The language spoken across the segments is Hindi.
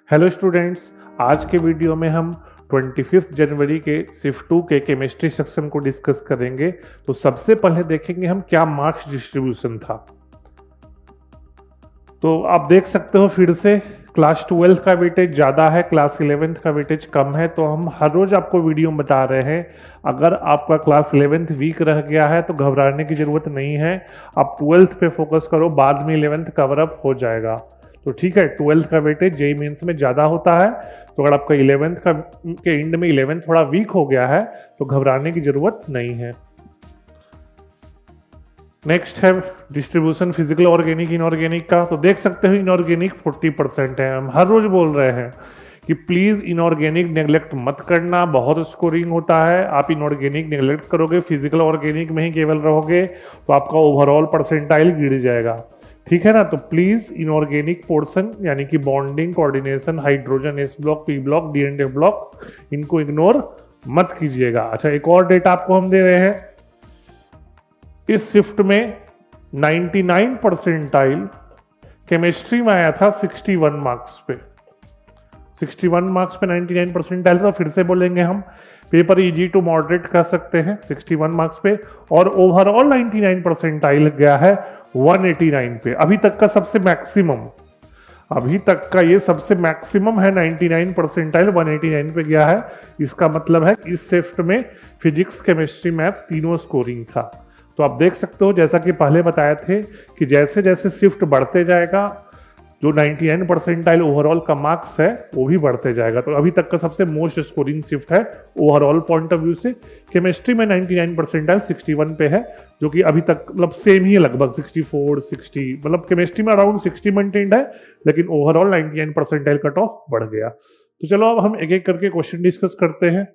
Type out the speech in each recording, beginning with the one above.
हेलो स्टूडेंट्स, आज के वीडियो में हम 25 जनवरी के शिफ्ट 2 के केमिस्ट्री सेक्शन को डिस्कस करेंगे। तो सबसे पहले देखेंगे हम क्या मार्क्स डिस्ट्रीब्यूशन था। तो आप देख सकते हो फिर से क्लास 12 का वेटेज ज़्यादा है, क्लास 11 का वेटेज कम है। तो हम हर रोज़ आपको वीडियो में बता रहे हैं, अगर आपका क्लास 11th वीक रह गया है तो घबराने की ज़रूरत नहीं है। आप 12th पे फोकस करो, बाद में 11th कवर अप हो जाएगा। तो ठीक है, 12th का वेटेज जेईई मेंस में ज़्यादा होता है। तो अगर आपका 11th का के एंड में 11th थोड़ा वीक हो गया है तो घबराने की ज़रूरत नहीं है। नेक्स्ट है डिस्ट्रीब्यूशन फिजिकल ऑर्गेनिक इनऑर्गेनिक का। तो देख सकते हो इनऑर्गेनिक 40% है। हम हर रोज बोल रहे हैं कि प्लीज इनऑर्गेनिक नेग्लेक्ट मत करना, बहुत स्कोरिंग होता है। आप इनऑर्गेनिक नेग्लेक्ट करोगे, फिजिकल ऑर्गेनिक में ही केवल रहोगे तो आपका ओवरऑल परसेंटाइल गिर जाएगा। ठीक है ना। तो प्लीज इनऑर्गेनिक पोर्शन यानी कि bonding, coordination, hydrogen S block, P block, D and F block, इनको इग्नोर मत कीजिएगा। अच्छा, एक और डेटा आपको हम दे रहे हैं। इस शिफ्ट में 99 परसेंटाइल केमिस्ट्री में आया था 61 मार्क्स पे। 61 मार्क्स पे 99 परसेंटाइल था। फिर से बोलेंगे हम, पेपर इजी टू मॉडरेट कर सकते हैं 61 मार्क्स पे। और ओवरऑल 99 परसेंटाइल गया है 189 पे। अभी तक का सबसे मैक्सिमम, अभी तक का ये सबसे मैक्सिमम है। 99 परसेंटाइल 189 पे गया है। इसका मतलब है इस शिफ्ट में फिजिक्स, केमिस्ट्री, मैथ्स तीनों स्कोरिंग था। तो आप देख सकते हो, जैसा कि पहले बताए थे कि जैसे जैसे शिफ्ट बढ़ते जाएगा, जो 99 परसेंटाइल ओवरऑल का मार्क्स है वो भी बढ़ते जाएगा। तो अभी तक का सबसे मोस्ट स्कोरिंग शिफ्ट है ओवरऑल पॉइंट ऑफ व्यू से। केमिस्ट्री में 99 परसेंटाइल 61 पे है, जो कि अभी तक मतलब सेम ही है, लगभग 64 60, मतलब केमिस्ट्री में अराउंड 60 मेंटेन्ड है, लेकिन ओवरऑल 99 परसेंटाइल कट ऑफ बढ़ गया। तो चलो अब हम एक एक करके क्वेश्चन डिस्कस करते हैं।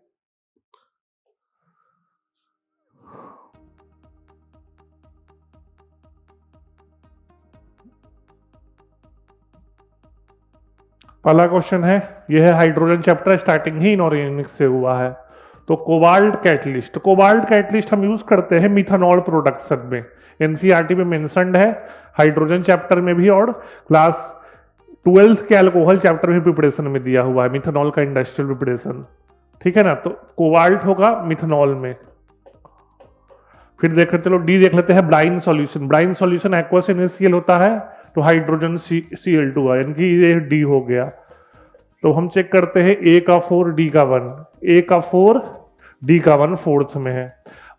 पहला क्वेश्चन है, यह है हाइड्रोजन चैप्टर, स्टार्टिंग ही इनऑर्गेनिक से हुआ है। तो कोबाल्ट कैटलिस्ट, कोबाल्ट कैटलिस्ट हम यूज करते हैं मिथानॉल प्रोडक्शन में। एनसीईआरटी में मेंशन्ड है, हाइड्रोजन चैप्टर में भी और क्लास 12th के अल्कोहल चैप्टर में प्रिपरेशन में दिया हुआ है मिथानॉल का इंडस्ट्रियल प्रिपरेशन। ठीक है ना। तो कोबाल्ट होगा मिथानॉल में। फिर देख चलो डी देख लेते हैं, brine solution. Brine solution aqueous NaCl होता है, तो हाइड्रोजन Cl2 है, यानी कि ये डी हो गया। तो हम चेक करते हैं A का 4 D का 1, A का 4 D का 1 फोर्थ में है।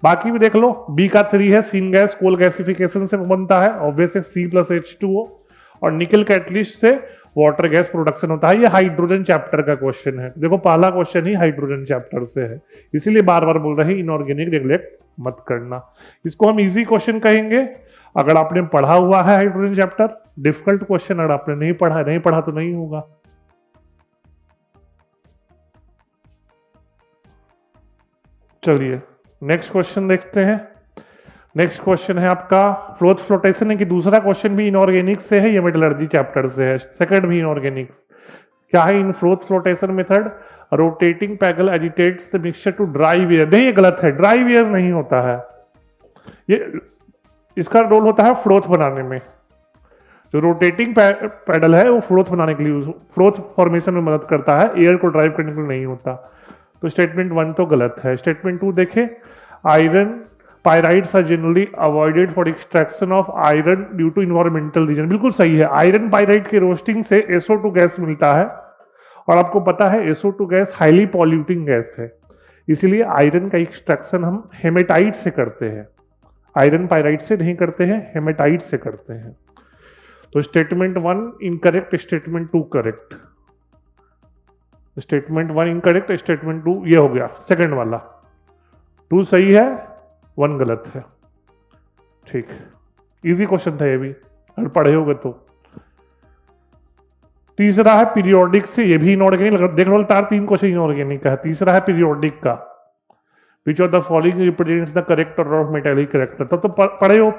बाकी भी देख लो, B का 3 है, सीन गैस कोल गैसिफिकेशन से बनता है, ऑब्वियस है C+H2O। और निकल कैटलिस्ट से वाटर गैस प्रोडक्शन होता है। ये हाइड्रोजन चैप्टर का क्वेश्चन है। देखो पहला क्वेश्चन ही हाइड्रोजन चैप्टर से है, इसीलिए बार बार बोल रहे हैं इनऑर्गेनिक नेग्लेक्ट मत करना। इसको हम इजी क्वेश्चन कहेंगे अगर आपने पढ़ा हुआ है हाइड्रोजन चैप्टर। डिफिकल्ट क्वेश्चन अगर आपने नहीं पढ़ा तो नहीं होगा। चलिए नेक्स्ट क्वेश्चन देखते हैं। नेक्स्ट क्वेश्चन है आपका फ्लोथ फ्लोटेशन है कि दूसरा क्वेश्चन भी इनऑर्गेनिक से है, ये मेटलर्जी चैप्टर से है। सेकंड भी इनऑर्गेनिक्स। क्या है in froth flotation method, rotating paddle agitates the mixture to dry where. नहीं, ये गलत है, ड्राई वेयर नहीं होता है। ये इसका रोल होता है फ्लोथ बनाने में। जो रोटेटिंग पैडल है वो फ्लोथ बनाने के लिए, फ्लोथ फॉर्मेशन में मदद करता है, एयर को ड्राइव करने के लिए नहीं होता। तो स्टेटमेंट 1 तो गलत है। स्टेटमेंट 2 देखें, iron pyrites are generally avoided for extraction of iron due to environmental reason. बिल्कुल सही है। आयरन पायराइड के रोस्टिंग से SO2 गैस मिलता है, और आपको पता है SO2 gas highly polluting gas है, इसीलिए आयरन का एक्सट्रैक्शन हम हेमेटाइट से करते हैं। आयरन पायराइड से नहीं करते हैं, हेमेटाइट से करते हैं। तो statement 1 incorrect, statement 2 correct. Statement 1 incorrect, statement 2 ये हो गया सेकंड वाला। 2 सही है, 1 गलत है। ठीक, इजी क्वेश्चन था ये भी, अगर पढ़े होगे तो। तीसरा है पीरियोडिक से, ये भी इनऑर्गेनिक। देख लो तार 3 क्वेश्चन इनऑर्गेनिक का है। तीसरा है पीरियोडिक का, which of the following represents the correct order of metallic character. तो पढ़े हो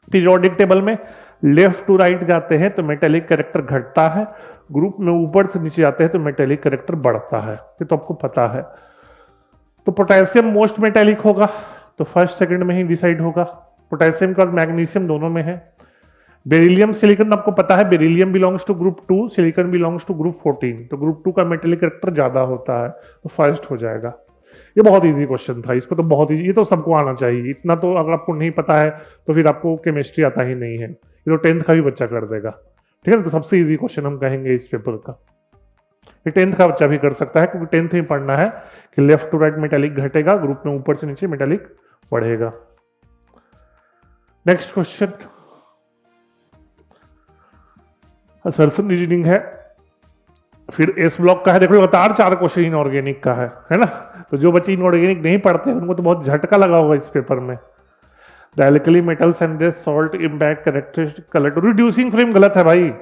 पीरियोडिक टेबल में लेफ्ट टू राइट जाते हैं तो मेटेलिक करेक्टर घटता है, ग्रुप में ऊपर से नीचे जाते हैं तो मेटेलिक करेक्टर बढ़ता है, ये तो आपको पता है। तो पोटेशियम मोस्ट मेटेलिक होगा, तो फर्स्ट सेकंड में ही डिसाइड होगा। पोटेशियम का मैग्नीशियम दोनों में है। बेरिलियम सिलिकॉन आपको पता है, beryllium belongs to group 2, silicon belongs to group 14, तो ग्रुप 2 का मेटेलिक कैरेक्टर ज्यादा होता है, तो फर्स्ट हो जाएगा। ये बहुत इजी क्वेश्चन था, इसको तो बहुत इजी, ये तो सबको आना चाहिए, इतना तो अगर आपको नहीं पता है तो फिर आपको केमिस्ट्री आता ही नहीं है, ये तो 10th का भी बच्चा कर देगा। ठीक है ना, तो सबसे इजी क्वेश्चन हम कहेंगे इस पेपर का, ये 10th का बच्चा भी कर सकता है, क्योंकि 10th में पढ़ना है कि लेफ्ट टू राइट मेटेलिक घटेगा, ग्रुप में ऊपर से नीचे मेटेलिक बढ़ेगा। नेक्स्ट क्वेश्चन असर्शन रीजनिंग है, फिर एस ब्लॉक का है। देखो लगातार 4 क्वेश्चन इनऑर्गेनिक का है ना, तो जो बच्चे इनऑर्गेनिक नहीं पढ़ते उनको तो बहुत झटका लगा होगा इस पेपर में। The alkali metals and this salt impact characteristic colour to reducing flame, गलत है भाई।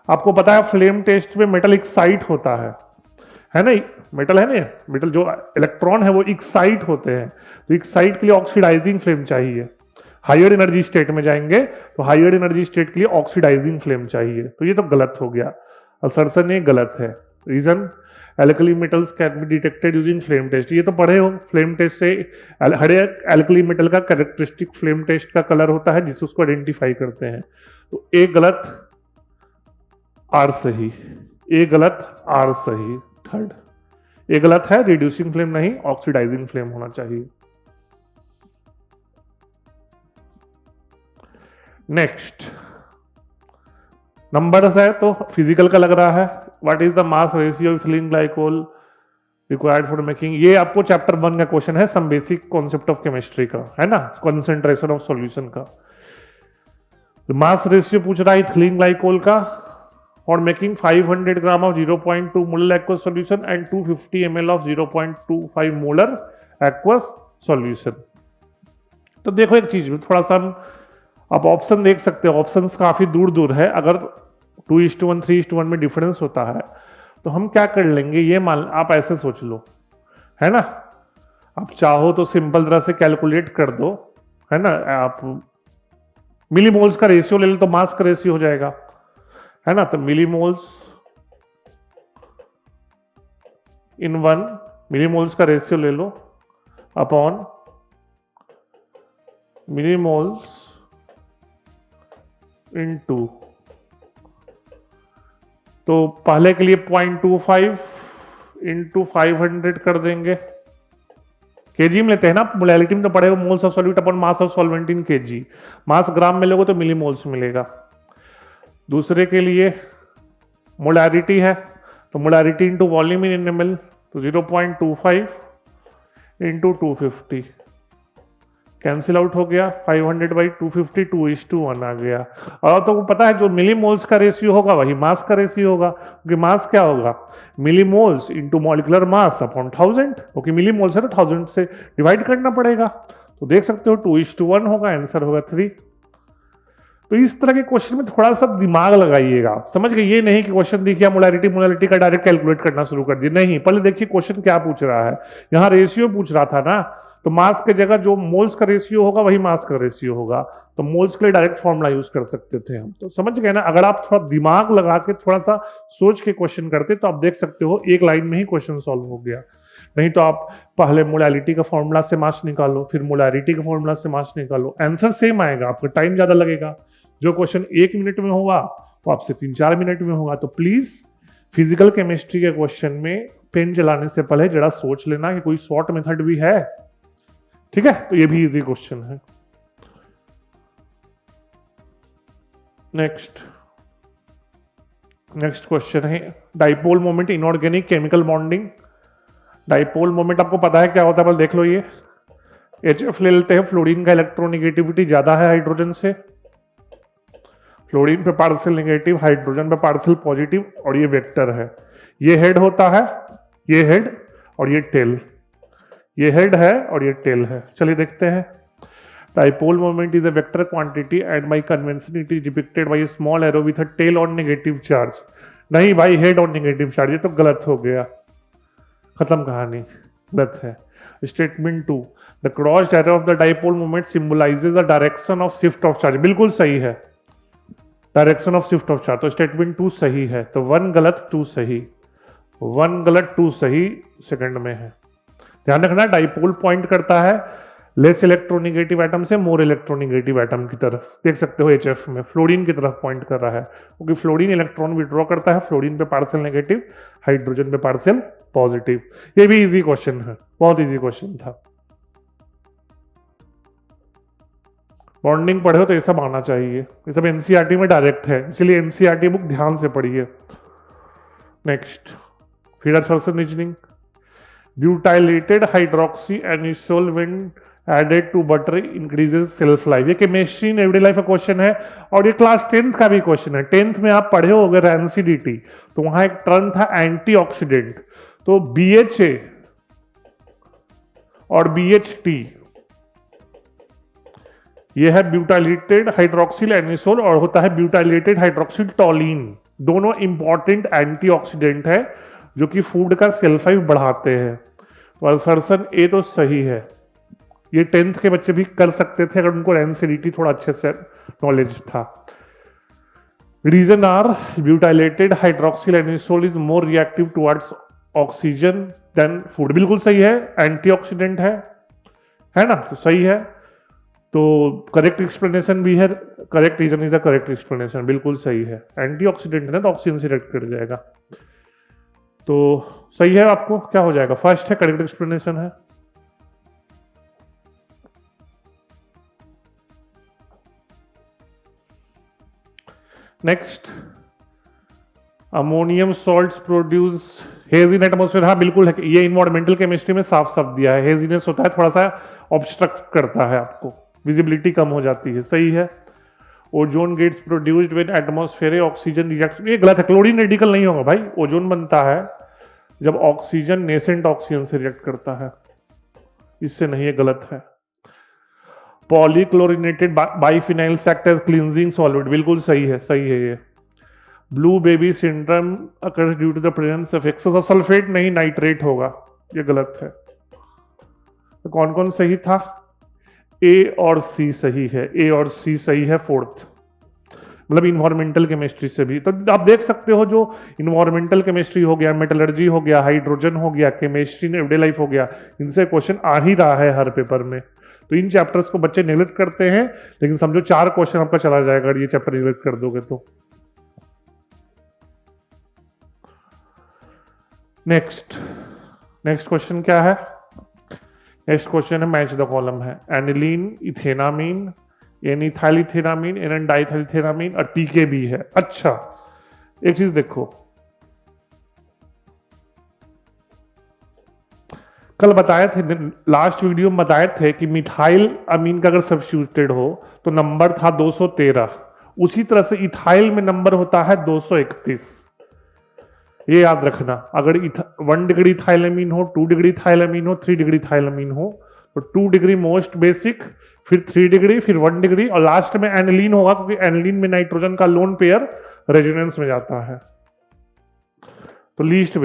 आपको पता है फ्लेम टेस्ट में मेटल एक्साइट होता है ना, मेटल है ना, मेटल जो इलेक्ट्रॉन है वो एक्साइट होते हैं, तो एक्साइट के लिए ऑक्सीडाइजिंग फ्लेम चाहिए। हायर एनर्जी स्टेट में जाएंगे तो हायर एनर्जी स्टेट के लिए ऑक्सीडाइजिंग फ्लेम चाहिए, तो ये तो गलत हो गया, असर्शन ये गलत है। Reason alkali metals can be detected using flame test, ये तो पढ़े हो, फ्लेम टेस्ट से हर एक एल्कली मेटल का कैरेक्टरिस्टिक फ्लेम टेस्ट का कलर होता है जिससे उसको आइडेंटिफाई करते हैं। तो ए गलत आर सही, ए गलत आर सही, थर्ड ए गलत है, रिड्यूसिंग फ्लेम नहीं ऑक्सीडाइजिंग फ्लेम होना चाहिए। नेक्स्ट नंबर्स है तो फिजिकल का लग रहा है, what is the mass ratio of ethylene glycol required for making, ये आपको चैप्टर 1 का क्वेश्चन है, some basic concept of chemistry का, है ना, कंसंट्रेशन ऑफ सॉल्यूशन का। मास रेशियो पूछ रहा है इथिलीन ग्लाइकोल का और making 500 gram of 0.2 molar aqueous solution and 250 ml of 0.25 molar aqueous solution. तो देखो एक चीज में थोड़ा सा आप ऑप्शन देख सकते हो, ऑप्शंस काफी दूर दूर है, अगर 2:1 3:1 में डिफरेंस होता है तो हम क्या कर लेंगे, ये मान आप ऐसे सोच लो, है ना, आप चाहो तो सिंपल तरह से कैलकुलेट कर दो, है ना, आप मिलीमोल्स का रेशियो ले लो तो मास का रेशियो हो जाएगा, है ना, तो मिलीमोल्स इन 1, मिलीमोल्स का रेशियो ले लो अपॉन मिलीमोल्स इन 2, तो पहले के लिए 0.25 इंटू 500 कर देंगे, केजी में लेते हैं ना, मोलैलिटी में तो पड़ेगा moles of solute upon mass of solvent in kg, mass gram में लोगे तो मिलीमोल्स मिलेगा। दूसरे के लिए मोलैरिटी है तो मोलैरिटी इंटू वॉल्यूम इन ml, तो 0.25 इंटू 250 कैंसिल आउट हो गया, 500/250 2:1 आ गया। और तो पता है जो मिलीमोल्स का रेशियो होगा वही मास का रेशियो होगा, क्योंकि मास क्या होगा, millimoles into molecular mass upon 1000, क्योंकि मिलीमोल्स है तो 1000 से डिवाइड करना पड़ेगा, तो देख सकते हो 2:1 होगा, आंसर होगा 3। तो इस तरह के क्वेश्चन में थोड़ा सा दिमाग लगाइएगा, समझ गए, ये नहीं कि क्वेश्चन देखिए मोलैरिटी का डायरेक्ट कैलकुलेट करना शुरू कर दिया, नहीं, पहले देखिए क्वेश्चन क्या पूछ रहा है, यहाँ रेशियो पूछ रहा था ना, तो मास के जगह जो मोल्स का रेशियो होगा वही मास का रेशियो होगा, तो मोल्स के लिए डायरेक्ट फॉर्मूला यूज कर सकते थे हम, तो समझ गए ना, अगर आप थोड़ा दिमाग लगा के थोड़ा सा सोच के क्वेश्चन करते तो आप देख सकते हो एक लाइन में ही क्वेश्चन सॉल्व हो गया। नहीं तो आप पहले मोलैलिटी का फॉर्मूला से मास निकालो, फिर मोलैरिटी का फॉर्मूला से मास निकालो, आंसर सेम आएगा, आपका टाइम ज्यादा लगेगा। जो क्वेश्चन 1 मिनट में होगा वो आपसे 3-4 मिनट में होगा। तो प्लीज फिजिकल केमिस्ट्री के क्वेश्चन में पेन चलाने से पहले जरा सोच लेना कि कोई शॉर्ट मेथड भी है, ठीक है, तो ये भी इजी क्वेश्चन है। नेक्स्ट क्वेश्चन है dipole moment inorganic chemical bonding. Dipole moment आपको पता है क्या होता है, बस देख लो, ये HF ले लेते हैं, फ्लोरीन का इलेक्ट्रोनेगेटिविटी ज्यादा है हाइड्रोजन से, फ्लोरीन पे पार्शियल नेगेटिव, हाइड्रोजन पे पार्शियल पॉजिटिव, और ये वेक्टर है, ये हेड होता है, ये हेड और ये टेल, ये हेड है और ये टेल है। चलिए देखते हैं। Dipole moment is a vector quantity and by convention it is depicted by a small arrow with a tail on negative charge. नहीं भाई, हेड ऑन नेगेटिव चार्ज, ये तो गलत हो गया, खत्म कहानी, गलत है। Statement 2, the crossed arrow of the dipole moment symbolises the direction of shift of charge. बिल्कुल सही है, direction of shift of charge, तो स्टेटमेंट 2 सही है। तो 1 गलत 2 सही, 1 गलत 2 सही सेकंड में है। ध्यान रखना, डाइपोल पॉइंट करता है लेस इलेक्ट्रोनिगेटिव एटम से मोर इलेक्ट्रोनिगेटिव एटम की तरफ, देख सकते हो HF में फ्लोरीन की तरफ पॉइंट कर रहा है, क्योंकि फ्लोरीन इलेक्ट्रॉन विड्रॉ करता है, फ्लोरीन पे पार्शियल नेगेटिव, हाइड्रोजन पे पार्शियल पॉजिटिव। ये भी इजी क्वेश्चन है, बहुत इजी क्वेश्चन था। बॉन्डिंग पढ़े हो तो ये सब आना चाहिए, ये सब एनसीईआरटी में डायरेक्ट है, इसलिए एनसीईआरटी बुक ध्यान से पढ़िए। नेक्स्ट, फिर assertion reasoning. Butylated hydroxy anisole when added to butter increases shelf life. ये केमिस्ट्री इन एवरीडे लाइफ का क्वेश्चन है और ये क्लास 10th का भी क्वेश्चन है। 10th में आप पढ़े हो अगर एनसीडीटी, तो वहां एक टर्म था एंटीऑक्सीडेंट, तो BHA और BHT, ये है ब्यूटाइलेटेड हाइड्रोक्सिल एनिसोल और होता है ब्यूटाइलेटेड हाइड्रोक्सिल टोलिन। दोनों इंपॉर्टेंट एंटीऑक्सीडेंट है जो कि फूड का सेल्फ लाइफ बढ़ाते हैं। तो असर्शन ए तो सही है, ये 10th के बच्चे भी कर सकते थे अगर उनको एनसीडीटी थोड़ा अच्छे से नॉलेज था। Reason R butylated hydroxyl anisole is more reactive towards oxygen than food. बिल्कुल सही है, एंटीऑक्सीडेंट है ना, तो सही है। तो करेक्ट एक्सप्लेनेशन भी है, correct reason is a correct explanation, बिल्कुल सही है। एंटीऑक्सीडेंट है ना, तो ऑक्सीजन से रिएक्ट कर जाएगा, तो सही है। आपको क्या हो जाएगा, फर्स्ट है, करेक्ट एक्सप्लेनेशन है। Next, ammonium salts produce haze in atmosphere. हाँ बिल्कुल है, ये इन्वायरमेंटल केमिस्ट्री में साफ साफ दिया है। हेजीनेस होता है, थोड़ा सा ऑब्स्ट्रक्ट करता है, आपको विजिबिलिटी कम हो जाती है, सही है। Ozone gets produced when atmosphere oxygen reacts, ये गलत है, क्लोरीन रेडिकल नहीं होगा भाई। ओजोन बनता है जब ऑक्सीजन नेसेंट ऑक्सीजन से रिएक्ट करता है, इससे नहीं, है गलत है। Polychlorinated biphenyl act as cleansing solvent, बिल्कुल सही है, सही है ये। Blue baby syndrome occurs due to the presence of excess of sulphate, नहीं, नाइट्रेट होगा, ये गलत है। तो कौन कौन सही था, ए और सी सही है, ए और सी सही है फोर्थ, मतलब इन्वायरमेंटल केमिस्ट्री से भी। तो आप देख सकते हो, जो इन्वायरमेंटल केमिस्ट्री हो गया, मेटलर्जी हो गया, हाइड्रोजन हो गया, केमिस्ट्री इन एवरीडे लाइफ हो गया, इनसे क्वेश्चन आ ही रहा है हर पेपर में। तो इन चैप्टर्स को बच्चे नेग्लेक्ट करते हैं, लेकिन समझो 4 क्वेश्चन आपका चला जाएगा अगर ये चैप्टर नेग्लेक्ट कर दोगे तो। नेक्स्ट क्वेश्चन क्या है, नेक्स्ट क्वेश्चन है मैच द कॉलम है। Aniline, ethanamine, N ethyl ethanamine, N diethyl ethanamine और पीकेबी है। अच्छा, एक चीज देखो, कल बताए थे, लास्ट वीडियो में बताए थे कि मिथाइल अमीन का अगर सब्स्टिट्यूटेड हो तो नंबर था 213, उसी तरह से इथाइल में नंबर होता है 231। ये याद रखना, अगर 1 डिग्री इथाइलमीन हो, 2 डिग्री इथाइलमीन हो, 3 डिग्री इथाइलमीन हो, तो 2 डिग्री मोस्ट बेसिक, फिर 3 डिग्री, फिर 1 डिग्री और लास्ट में एनिलीन होगा, क्योंकि एनिलीन में नाइट्रोजन का लोन पेयर रेजोनेंस में जाता है। तो लीस्ट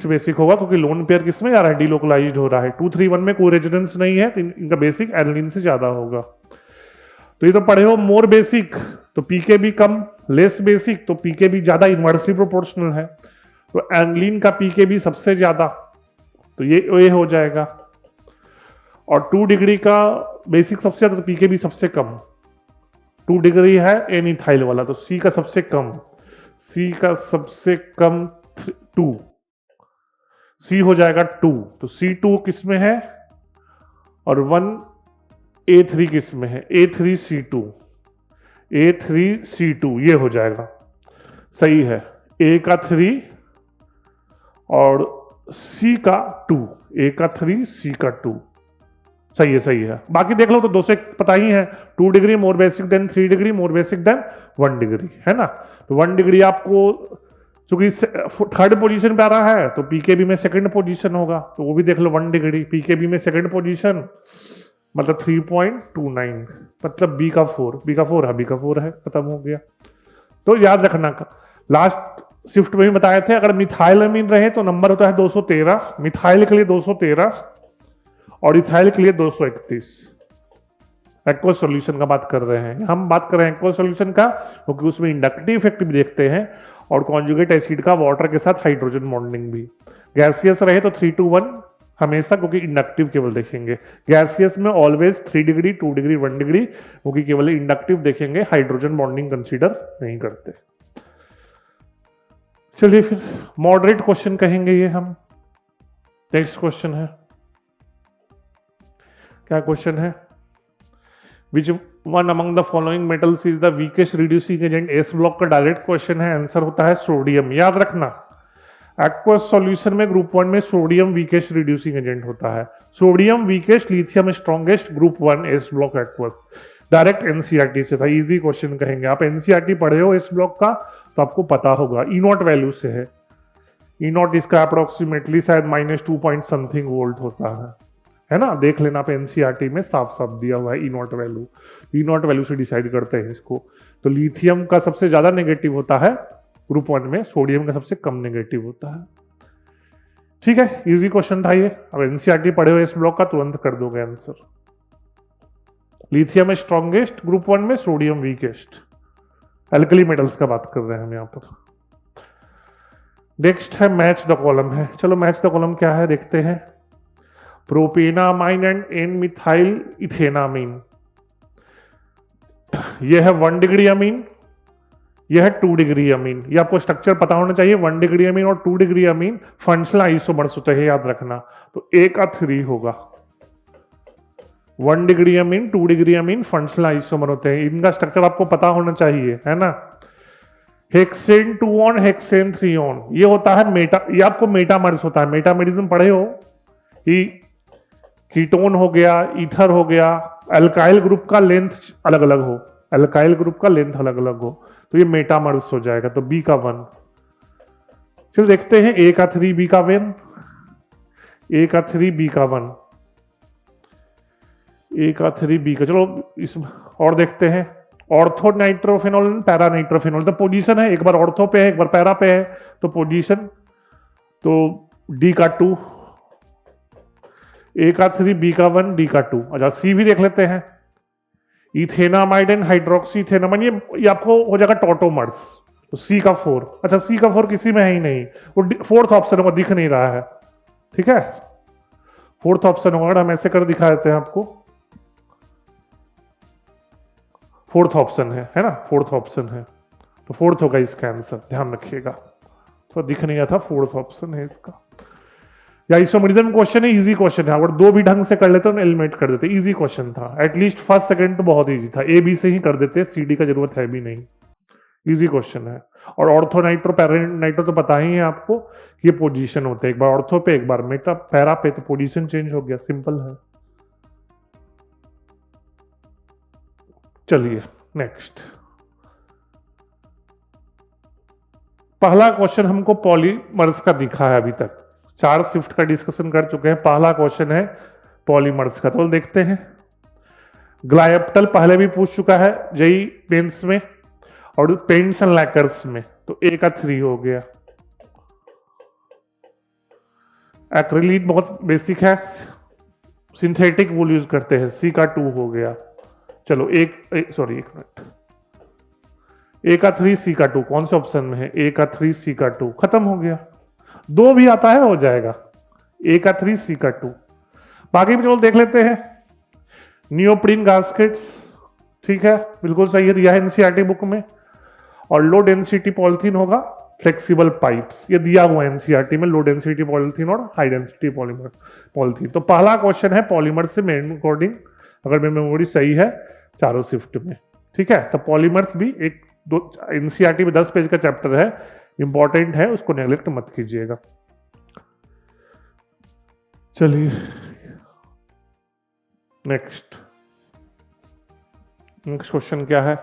बेसिक होगा, क्योंकि लोन पेयर किसमें जा रहा है, डिलोकलाइज्ड हो रहा है। 2, 3, 1 में कोई रेजोनेंस नहीं है, तो इनका बेसिक एनिलीन से ज्यादा होगा। तो ये तो पढ़े हो मोर बेसिक, तो पीकेबी कम, लेस बेसिक तो पीकेबी ज्यादा, इनवर्सली प्रोपोर्शनल है। तो एनिलीन का पीकेबी सबसे ज्यादा, तो ये हो जाएगा। और 2 डिग्री का बेसिक सबसे ज्यादा, तो पीकेबी सबसे कम। 2 डिग्री है एन इथाइल वाला, तो सी का सबसे कम, 2, सी हो जाएगा 2, तो C2 किस में है और 1 A3 किस में है, A3C2, ये हो जाएगा, सही है। A का 3 और C का 2, A का 3, C का 2, सही है। बाकी देख लो तो 2 से पता ही है, 2 degree more basic than 3 degree more basic than 1 degree, है ना। तो 1 डिग्री आपको चूंकि 3rd पोजीशन पे आ रहा है, तो पीकेबी में 2nd पोजीशन होगा, तो वो भी देख लो 1 डिग्री, पीकेबी में 2nd पोजीशन मतलब 3.29, मतलब बी का 4 है, खत्म हो गया। तो याद रखना, लास्ट शिफ्ट में भी बताए थे, अगर मिथाइल अमीन रहे तो नंबर होता है 213, मिथाइल के लिए 213 और इथाइल के लिए 231। एक्वस सॉल्यूशन का बात कर रहे हैं हम, बात कर रहे हैं एक्वस सॉल्यूशन का, क्योंकि उसमें इंडक्टिव इफेक्ट भी देखते हैं और कॉन्जुगेट एसिड का वाटर के साथ हाइड्रोजन बॉन्डिंग भी। गैसियस रहे तो 3 to 1, हमेशा, क्योंकि इंडक्टिव केवल देखेंगे। गैसियस में ऑलवेज 3 डिग्री 2 डिग्री 1 डिग्री, क्योंकि केवल इंडक्टिव देखेंगे, हाइड्रोजन बॉन्डिंग कंसीडर नहीं करते। चलिए फिर मॉडरेट क्वेश्चन कहेंगे ये हम। नेक्स्ट क्वेश्चन है, क्या क्वेश्चन है? Which one among the following metals is the weakest reducing agent? S block का डायरेक्ट क्वेश्चन है, आंसर होता है सोडियम। याद रखना, एक्वस सॉल्यूशन में ग्रुप 1 में सोडियम वीकेस्ट रिड्यूसिंग एजेंट होता है। Sodium weakest, lithium strongest, group 1 S block aqueous. Direct NCERT से था, इजी क्वेश्चन कहेंगे। आप एनसीईआरटी पढ़े हो एस ब्लॉक का तो आपको पता होगा। ई नॉट वैल्यू से है, ई नॉट इसका अप्रोक्सीमेटली शायद -2 पॉइंट समथिंग वोल्ट होता है ना? देख लेना, आप एनसीईआरटी में साफ साफ दिया हुआ है E naught value. E naught value से डिसाइड करते हैं इसको। तो लिथियम का सबसे ज्यादा नेगेटिव होता है ग्रुप 1 में, सोडियम का सबसे कम नेगेटिव होता है। ठीक है, इजी क्वेश्चन था ये। अब एनसीईआरटी पढ़े हो इस ब्लॉक का, तुरंत कर दोगे आंसर। लिथियम स्ट्रॉन्गेस्ट, ग्रुप 1 में सोडियम वीकेस्ट। एल्कली मेटल्स का बात कर रहे हैं हम यहाँ पर। नेक्स्ट है मैच द कॉलम है। चलो मैच द कॉलम क्या है देखते हैं। प्रोपेनामाइन एंड एन मिथाइल इथेनामीन, यह है 1 डिग्री अमीन, यह है 2 डिग्री अमीन। ये आपको स्ट्रक्चर पता होना चाहिए। 1 डिग्री अमीन और 2 डिग्री अमीन फंक्शनल आइसोमर्स होते हैं, याद रखना। तो A का 3 होगा। 1 degree amine 2 degree amine functional isomer होते हैं, इनका स्ट्रक्चर आपको पता होना चाहिए, है ना? हेक्सेन 2 ऑन हेक्सेन 3 ऑन, ये होता है मेटा, ये आपको मेटामर्स होता है। मेटामेरिज्म पढ़े हो कि कीटोन हो गया, ईथर हो गया, अल्काइल ग्रुप का लेंथ अलग अलग हो, अल्काइल ग्रुप का लेंथ अलग अलग हो, तो ये मेटामर्स हो जाएगा। तो B का 1। चलो देखते हैं A का 3 B का 1, A का 3 B का 1, A का 3 B का। चलो इस और देखते हैं। ऑर्थो नाइट्रोफेनॉल, पैरा नाइट्रोफेनॉल, तो पोजीशन है, एक बार ऑर्थो पे है एक बार पैरा पे है, तो पोजीशन तो D का 2, A का 3 B का 1 D का 2। अच्छा C भी देख लेते हैं। इथेनामाइड एंड हाइड्रोक्सी इथेनामाइड, ये आपको हो जाएगा टोटोमर्स, तो C का 4। अच्छा C का 4 किसी में है ही नहीं, वो 4th ऑप्शन होगा, दिख नहीं रहा है। ठीक है, 4th ऑप्शन होगा, हम ऐसे कर दिखा देते हैं आपको। 4th ऑप्शन है ना? 4th ऑप्शन है, तो 4th होगा इसका आंसर, ध्यान रखिएगा। तो दिख नहीं रहा था, 4th ऑप्शन है इसका। या आइसोमेरिज्म क्वेश्चन है, इजी क्वेश्चन है, अगर 2 भी ढंग से कर लेते तो एलिमिनेट कर देते। इजी क्वेश्चन था, एटलीस्ट फर्स्ट सेकंड तो बहुत इजी था। A B से ही कर देते, CD का जरूरत है भी नहीं। इजी क्वेश्चन है। और ऑर्थो नाइट्रो पैरानाइट्रो तो पता ही है आपको, ये पोजीशन होते हैं, एक बार ऑर्थो पे एक बार मेटा पैरा पे, तो पोजीशन चेंज हो गया, सिंपल है। चलिए नेक्स्ट, पहला क्वेश्चन हमको पॉलीमर्स का दिखा है। अभी तक 4 शिफ्ट का डिस्कशन कर चुके हैं, पहला क्वेश्चन है पॉलीमर्स का। तो देखते हैं। ग्लाइप्टल पहले भी पूछ चुका है जेई पेंट्स में और पेंट्स एंड लैकर्स में, तो A का 3 हो गया। एक्रिलिक बहुत बेसिक है, सिंथेटिक वूल यूज करते हैं, C का 2 हो गया। चलो एक मिनट, A का 3 C का 2 कौन से ऑप्शन में है? A का 3 C का 2, खत्म हो गया। 2 भी आता है, हो जाएगा। A का 3 C का 2। बाकी भी चलो देख लेते हैं। नियोप्रीन गास्केट्स, ठीक है, बिल्कुल सही है, दिया है एनसीईआरटी बुक में। और लो डेंसिटी पॉलिथीन होगा, फ्लेक्सिबल पाइप्स, ये दिया हुआ है एनसीईआरटी में, लो डेंसिटी पॉलिथीन और हाई डेंसिटी पॉलिथीन। तो पहला क्वेश्चन है पॉलीमर से मेन अकॉर्डिंग, अगर मेरी मेमोरी सही है, चारों शिफ्ट में। ठीक है, तो पॉलीमर्स भी एक दो एनसीईआरटी में 10 पेज का चैप्टर है, इंपॉर्टेंट है, उसको नेग्लेक्ट मत कीजिएगा। चलिए नेक्स्ट क्वेश्चन क्या है?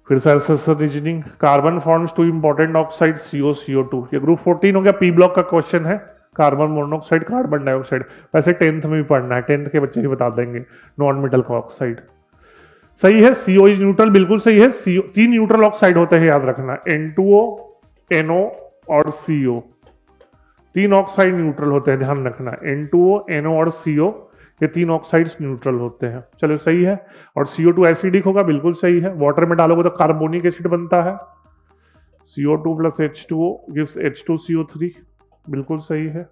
फिर से reasoning. Carbon forms 2 important oxide CO CO2, ये ग्रुप 14 हो गया, P ब्लॉक का क्वेश्चन है। कार्बन मोनोऑक्साइड, कार्बन डाइऑक्साइड, वैसे 10th में भी पढ़ना है, 10th के बच्चे भी बता देंगे। नॉन मेटल का ऑक्साइड सही है। CO इज न्यूट्रल, बिल्कुल सही है। CO 3 न्यूट्रल ऑक्साइड होते हैं, याद रखना, N2O, NO और CO। 3 ऑक्साइड न्यूट्रल होते हैं, ध्यान रखना, N2O, NO और CO, ये 3 ऑक्साइड्स न्यूट्रल होते हैं। चलो सही है। और CO2 एसिडिक होगा, बिल्कुल सही है। वाटर में डालोगे तो कार्बोनिक एसिड बनता है। CO2 + H2O गिव्स H2CO3, बिल्कुल सही है।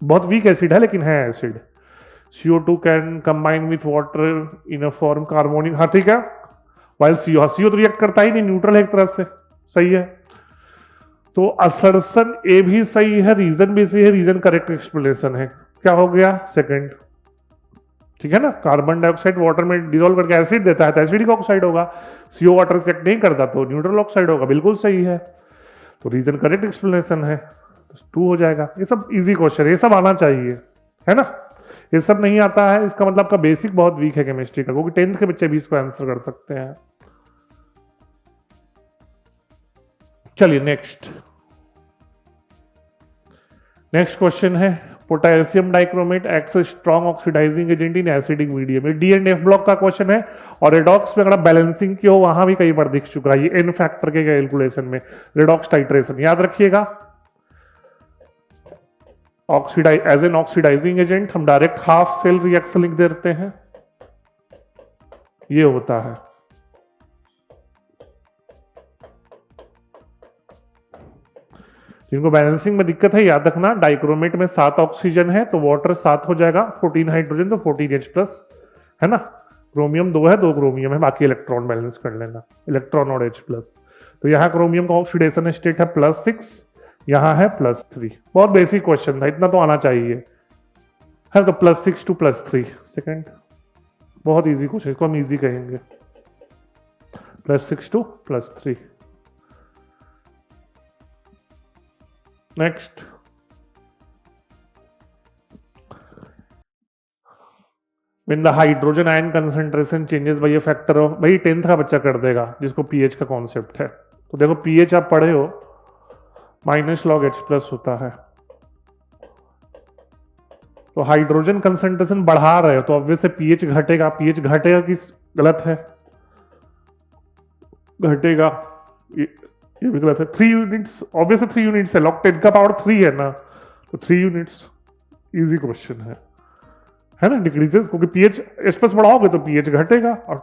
बहुत वीक एसिड है लेकिन है acid. CO2 can combine with water in a form carbonic, हाँ ठीक है, वाइल CO तो रिएक्ट करता ही नहीं, न्यूट्रल है एक तरह से, सही है। तो असर्शन ए भी सही है, रीजन भी सही है, रीजन करेक्ट एक्सप्लेनेशन है। क्या हो गया? सेकंड, ठीक है ना। कार्बन डाइऑक्साइड वाटर में डिसॉल्व करके एसिड देता है तो एसिडिक ऑक्साइड होगा, CO वाटर से एक्ट नहीं करता तो न्यूट्रल ऑक्साइड होगा, बिल्कुल सही है। तो रीजन करेक्ट एक्सप्लेनेशन है, तो 2 हो जाएगा। ये सब इजी क्वेश्चन है, ये सब आना चाहिए, है ना। ये सब नहीं आता है इसका मतलब आपका बेसिक बहुत वीक है केमिस्ट्री का, क्योंकि 10th के बच्चे भी इसको आंसर कर सकते हैं। चलिए नेक्स्ट क्वेश्चन है, potassium dichromate acts strong oxidising agent in acidic medium. D and F block का क्वेश्चन है, और रेडॉक्स में अगर बैलेंसिंग की हो वहां भी कई बार दिख चुका है ये एन फैक्टर के कैलकुलेशन में, रेडॉक्स टाइट्रेशन याद रखिएगा। एज एन ऑक्सीडाइजिंग एजेंट हम डायरेक्ट हाफ सेल रिएक्शन लिख देते हैं, ये होता है। जिनको बैलेंसिंग में दिक्कत है याद रखना, डाइक्रोमेट में 7 ऑक्सीजन है तो वाटर 7 हो जाएगा, 14 हाइड्रोजन तो 14H प्लस, है ना। क्रोमियम 2 है, 2 क्रोमियम है, बाकी इलेक्ट्रॉन बैलेंस कर लेना, इलेक्ट्रॉन और H प्लस। तो यहाँ क्रोमियम का ऑक्सीडेशन स्टेट है +6, यहाँ है +3। बहुत बेसिक क्वेश्चन था, इतना तो आना चाहिए है। तो +6 to +3 सेकेंड, बहुत इजी क्वेश्चन, इसको हम इजी कहेंगे, +6 to +3। Next, when the hydrogen ion concentration changes by a factor of, भाई 10th का बच्चा कर देगा जिसको pH का कॉन्सेप्ट है। तो देखो pH आप पढ़े हो, -log H+ होता है। तो हाइड्रोजन कंसंट्रेशन बढ़ा रहे हो तो ऑब्वियसली pH घटेगा। pH घटेगा कि गलत है? घटेगा, ये भी गलत है। 3 यूनिट्स, ऑब्वियसली 3 यूनिट्स है, log 10 का पावर 3 है ना, तो 3 यूनिट्स, इजी क्वेश्चन है ना। डिक्रीजेस क्योंकि pH H+ बढ़ाओगे तो pH घटेगा, और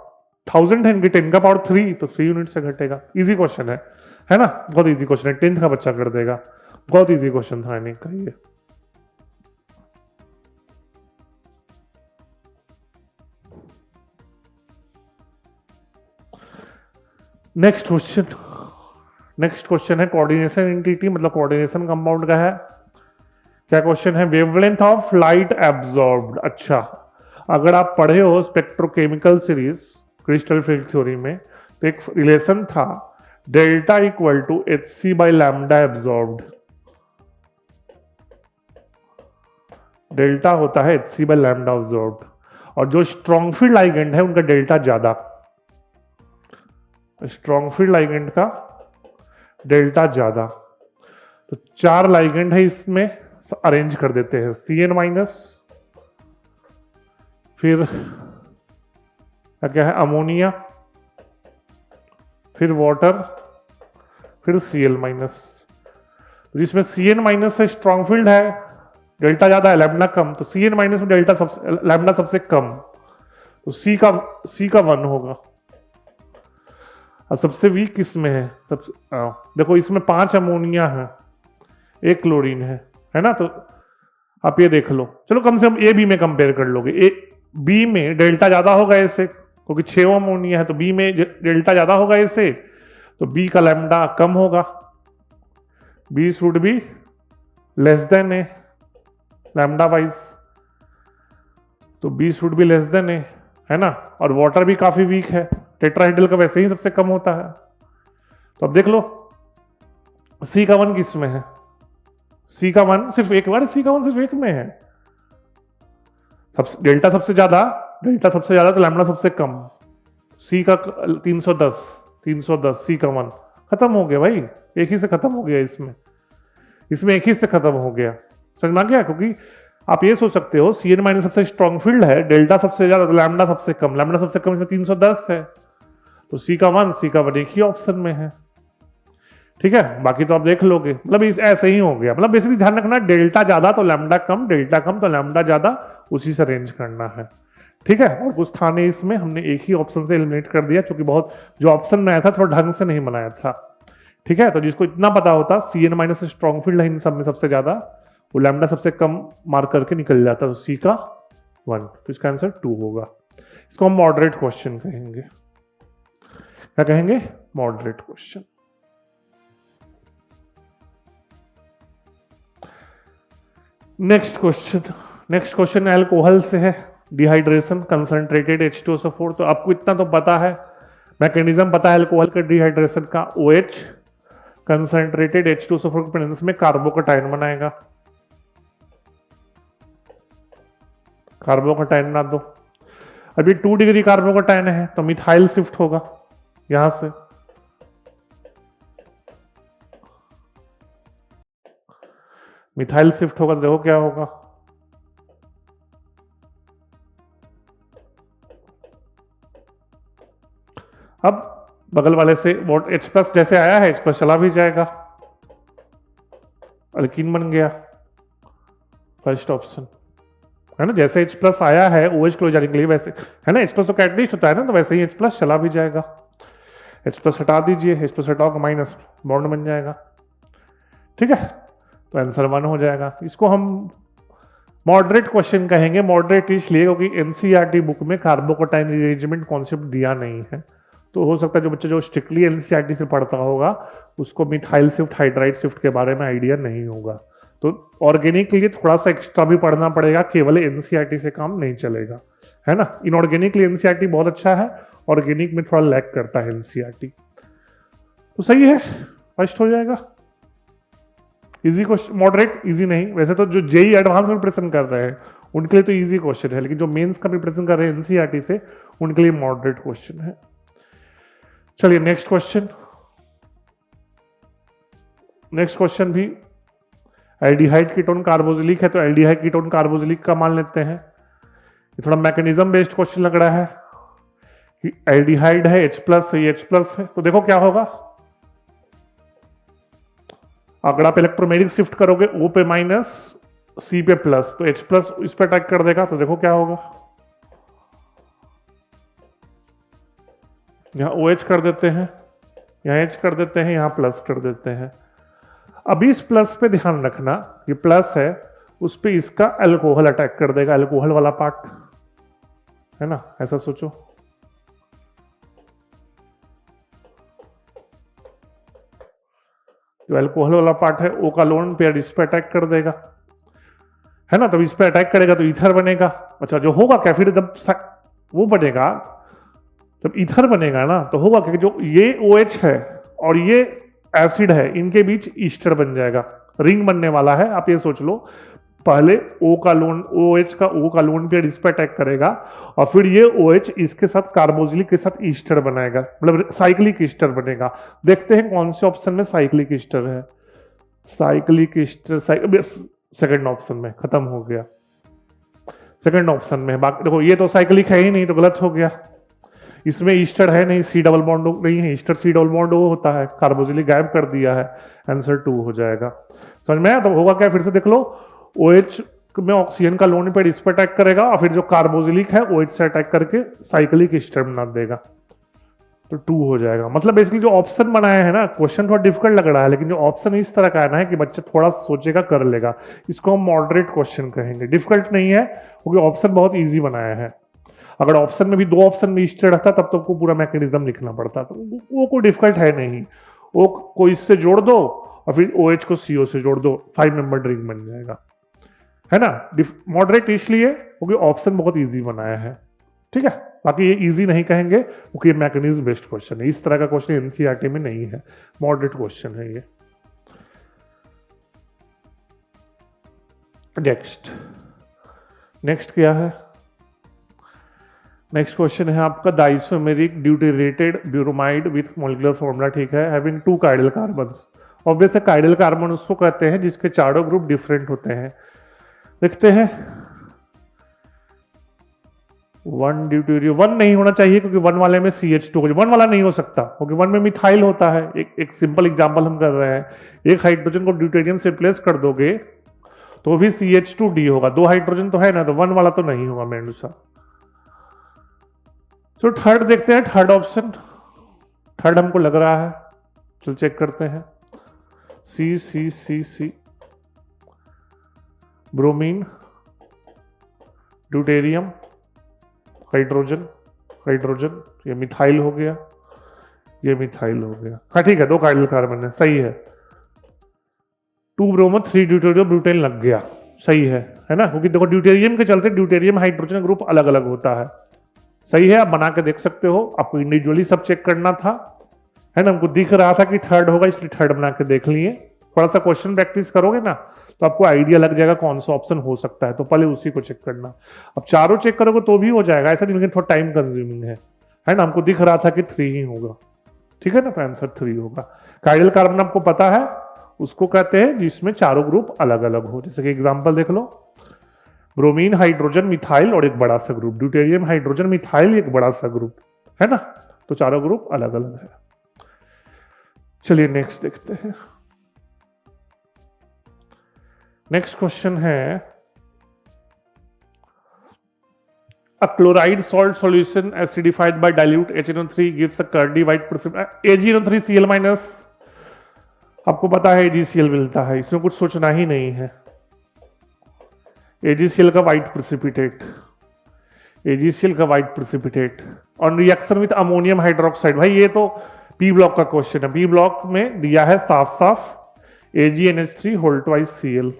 1000 है इनके 10 का पावर 3 तो 3 यूनिट से घटेगा। इजी क्वेश्चन है ना, बहुत इजी क्वेश्चन है, 10th का बच्चा कर देगा, बहुत इजी क्वेश्चन था इन्हें का ये। नेक्स्ट क्वेश्चन है कोऑर्डिनेशन एंटिटी, मतलब कोऑर्डिनेशन कंपाउंड का है। क्या क्वेश्चन है? Wavelength of light absorbed. अच्छा, अगर आप पढ़े हो spectrochemical series crystal field theory में, तो एक रिलेशन था delta equal to hc/λ absorbed. Delta होता है hc/λ एब्जॉर्ब्ड, और जो स्ट्रॉन्ग फील्ड लाइगेंड है उनका डेल्टा ज्यादा, स्ट्रॉन्ग फील्ड लाइगेंड का डेल्टा ज्यादा। तो 4 लाइगेंड है इसमें, अरेंज कर देते हैं, CN-, फिर क्या है, अमोनिया, फिर वाटर, फिर Cl-। जिसमें CN- से स्ट्रॉन्ग फील्ड है, डेल्टा ज्यादा है, लैम्डा कम, तो CN- में डेल्टा लैम्डा सबसे कम, तो C का 1 होगा। और सबसे वीक किसमें है? देखो इसमें 5 अमोनिया है, 1 क्लोरीन है ना। तो आप ये देख लो, चलो कम से कम A B में कंपेयर कर लोगे। B में डेल्टा ज्यादा होगा A से, क्योंकि 6 अमोनिया है, तो B में डेल्टा ज्यादा होगा A से, तो B का लैम्डा कम होगा। B should be less than A lambda wise, तो B should be less than A, है ना। और वाटर भी काफी वीक है, टेट्राहेड्रल का वैसे ही सबसे कम होता है। तो अब देख लो C का 1 किस में है? C का 1 सिर्फ एक बार, C का 1 सिर्फ एक में है। डेल्टा सबसे ज्यादा तो लैम्डा सबसे कम। C का 310 C का 1 खत्म हो गया भाई, एक ही से खत्म हो गया। इसमें एक ही से खत्म हो गया, समझ में आ गया। क्योंकि आप ये सोच सकते हो CN- सबसे स्ट्रॉन्ग फील्ड है, डेल्टा सबसे ज्यादा तो लैम्डा सबसे कम, इसमें 310 है, तो C का 1 एक ही ऑप्शन में है, ठीक है। बाकी तो आप देख लोगे, मतलब इस ऐसे ही हो गया। मतलब बेसिकली ध्यान रखना, डेल्टा ज्यादा तो लैम्डा कम, डेल्टा कम तो लैम्डा ज्यादा, उसी से अरेंज करना है, ठीक है। और कुछ था नहीं इसमें, हमने एक ही ऑप्शन से एलिमिनेट कर दिया, क्योंकि बहुत जो ऑप्शन में आया था थोड़ा ढंग से नहीं बनाया था, ठीक है। तो जिसको इतना पता होता CN- से स्ट्रॉन्ग फील्ड है इन सब में सबसे ज्यादा, वो लैम्डा सबसे कम मार्क करके निकल जाता है, तो सी का 1, तो इसका आंसर 2 होगा। इसको हम मॉडरेट क्वेश्चन कहेंगे। क्या कहेंगे? Moderate question. Next question alcohol से है, डिहाइड्रेशन, कंसंट्रेटेड H2SO4। तो आपको इतना तो पता है, मैकेनिज्म पता है अल्कोहल का डिहाइड्रेशन का, OH कंसंट्रेटेड H2SO4 के प्रेजेंस में कार्बोकटाइन बनाएगा। कार्बोकटाइन बना दो। अभी 2 डिग्री कार्बोकटाइन है तो मिथाइल शिफ्ट होगा यहां से, मिथाइल शिफ्ट होगा तो देखो क्या होगा। अब बगल वाले से वोट H+ जैसे आया है, H+ चला भी जाएगा, अल्कीन बन गया। फर्स्ट ऑप्शन है ना, जैसे H+ आया है OH क्लोज जाने के लिए, वैसे है ना, H+ तो कैटलिस्ट होता है ना, तो वैसे ही H+ चला भी जाएगा। H+ हटा दीजिए, H+ हटाओ, माइनस बॉन्ड बन जाएगा। ठीक है, तो आंसर 1 हो जाएगा। इसको हम मॉडरेट क्वेश्चन कहेंगे। मॉडरेट इसलिए क्योंकि एनसीईआरटी बुक में कार्बोकटाइन अरेंजमेंट कॉन्सेप्ट दिया नहीं है, तो हो सकता है जो बच्चा जो स्ट्रिक्टली एनसीईआरटी से पढ़ता होगा उसको मिथाइल शिफ्ट, हाइड्राइड शिफ्ट के बारे में आइडिया नहीं होगा। तो ऑर्गेनिक के लिए थोड़ा सा एक्स्ट्रा भी पढ़ना पड़ेगा, केवल एनसीईआरटी से काम नहीं चलेगा, है ना। इनऑर्गेनिक के लिए एनसीईआरटी बहुत अच्छा है, ऑर्गेनिक में थोड़ा लैक करता है एनसीईआरटी। तो सही है, फर्स्ट हो जाएगा। इजी क्वेश्चन, मॉडरेट, इजी नहीं, वैसे तो जो जेई एडवांस में प्रिपरेशन कर रहे हैं उनके लिए तो इजी क्वेश्चन है, लेकिन जो मेंस का प्रिपरेशन कर रहे हैं एनसीईआरटी से उनके लिए मॉडरेट क्वेश्चन है। चलिए नेक्स्ट क्वेश्चन भी एल्डिहाइड कीटोन कार्बोजिलिक है, तो एल्डिहाइड कीटोन कार्बोजिलिक का मान लेते हैं। ये थोड़ा मैकेनिज्म बेस्ड क्वेश्चन लग रहा है कि एल्डिहाइड है, H+ है, ये H+ है, तो देखो क्या होगा। अगर आप इलेक्ट्रोमेरिक शिफ्ट करोगे O पे माइनस, C पे प्लस, तो H+ इस पे अटैक कर देगा, तो देखो क्या होगा। यहां OH कर देते हैं, यहां H कर देते हैं, यहां प्लस कर देते हैं। अब इस प्लस पे ध्यान रखना, ये प्लस है, उस पे इसका अल्कोहल अटैक कर देगा, अल्कोहल वाला पार्ट है ना, ऐसा सोचो। जो अल्कोहल वाला पार्ट है O का लोन पेयर इस पे अटैक कर देगा, है ना, तो इस पे अटैक करेगा तो ईथर बनेगा। अच्छा, जो होगा क्या फिर, जब वो बनेगा, जब ईथर बनेगा ना, तो होगा कि जो ये OH है और ये एसिड है, इनके बीच ईस्टर बन जाएगा, रिंग बनने वाला है। आप ये सोच लो, पहले OH का O का लोन पेयर इस पे अटैक करेगा और फिर ये OH इसके साथ कार्बोजिलिक के साथ ईस्टर बनाएगा, मतलब साइक्लिक ईस्टर बनेगा। देखते हैं कौन से ऑप्शन में साइक्लिक ईस्टर है। साइक्लिक ईस्टर सेकंड ऑप्शन में, खत्म हो गया, सेकंड ऑप्शन में। बाकी देखो ये तो साइक्लिक है ही नहीं, तो गलत हो गया। इसमें ईस्टर है नहीं, C डबल बॉन्ड नहीं है, ईस्टर C डबल बॉन्ड वो होता है, कार्बोजिलिक गायब कर दिया है, आंसर 2 हो जाएगा। समझ में आया? तो होगा क्या, फिर से देख लो, OH में ऑक्सीजन का लोन पेयर इस पर अटैक करेगा और फिर जो कार्बोजिलिक है OH से अटैक करके साइक्लिक ईस्टर बना देगा, तो 2 हो जाएगा। मतलब बेसिकली जो ऑप्शन बनाया है ना, क्वेश्चन थोड़ा डिफिकल्ट लग रहा है, लेकिन जो ऑप्शन इस तरह का है ना कि बच्चा थोड़ा सोचेगा, कर लेगा, इसको हम मॉडरेट क्वेश्चन कहेंगे। डिफिकल्ट नहीं है क्योंकि ऑप्शन बहुत ईजी बनाया है। अगर ऑप्शन में भी 2 ऑप्शन में ईस्टर रहता तब तो आपको पूरा मैकेनिज्म लिखना पड़ता, तो वो कोई डिफिकल्ट है नहीं। O को इससे जोड़ दो और फिर OH को CO से जोड़ दो, 5 मेंबर रिंग बन जाएगा, है ना। मॉडरेट इसलिए क्योंकि ऑप्शन बहुत इजी बनाया है, ठीक है। बाकी ये इजी नहीं कहेंगे क्योंकि ये मैकेनिज्म बेस्ड क्वेश्चन है, इस तरह का क्वेश्चन एनसीईआरटी में नहीं है, मॉडरेट क्वेश्चन है ये। नेक्स्ट क्या है? नेक्स्ट क्वेश्चन है आपका डाइसोमेरिक ड्यूटेरेटेड ब्यूरोमाइड विथ मॉलिक्यूलर फॉर्मूला, ठीक है, हैविंग 2 काइडल कार्बन्स। ऑब्वियस है काइडल कार्बन उसको कहते हैं जिसके चारों ग्रुप डिफरेंट होते हैं। देखते हैं, 1 ड्यूटेरियम 1 नहीं होना चाहिए क्योंकि 1 वाले में CH2, 1 वाला नहीं हो सकता क्योंकि 1 में मिथाइल होता है। एक सिंपल एग्जांपल हम कर रहे हैं, एक हाइड्रोजन को ड्यूटेरियम से रिप्लेस कर दोगे तो भी CH2D होगा, 2 हाइड्रोजन तो है ना, तो 1 वाला तो नहीं होगा मेरे अनुसार। तो थर्ड देखते हैं, थर्ड ऑप्शन, थर्ड हमको लग रहा है, चल चेक करते हैं। C bromine, deuterium, hydrogen, hydrogen, ये मिथाइल हो गया, ये मिथाइल हो गया। हाँ ठीक है, 2 कार्डियल कार्बन है, सही है। 2 ब्रोमो 3 ड्यूटेरियम ब्यूटेन लग गया, सही है ना, क्योंकि देखो ड्यूटेरियम के चलते ड्यूटेरियम हाइड्रोजन ग्रुप अलग अलग होता है। सही है, आप बना के देख सकते हो, आपको इंडिविजुअली सब चेक करना था, है ना। हमको दिख रहा था कि थर्ड होगा, इसलिए थर्ड बना के देख लिए। थोड़ा सा क्वेश्चन प्रैक्टिस करोगे ना तो आपको आइडिया लग जाएगा कौन सा ऑप्शन हो सकता है, तो पहले उसी को चेक करना। अब चारों चेक करोगे तो भी हो जाएगा, ऐसा नहीं, लेकिन थोड़ा टाइम कंज्यूमिंग है ना। हमको दिख रहा था कि 3 ही होगा, ठीक है ना, तो आंसर 3 होगा। कार्डियल कार्बन आपको पता है, उसको कहते हैं जिसमें चारों ग्रुप अलग अलग हो। जैसे कि एग्जांपल देख लो, ब्रोमीन, हाइड्रोजन, मिथाइल और एक बड़ा सा ग्रुप, ड्यूटेरियम, हाइड्रोजन, मिथाइल, एक बड़ा सा ग्रुप, है ना। तो चारों ग्रुप अलग अलग है। चलिए नेक्स्ट देखते हैं। नेक्स्ट क्वेश्चन है, a chloride salt solution acidified by dilute HNO3 gives a curdy white precipitate AgNO3Cl minus। आपको पता है AgCl मिलता है, इसमें कुछ सोचना ही नहीं है। AgCl का व्हाइट प्रेसिपिटेट, AgCl का white precipitate on reaction with ammonium hydroxide. भाई ये तो पी ब्लॉक का क्वेश्चन है, पी ब्लॉक में दिया है साफ साफ AgNH3 होल ट्वाइस Cl।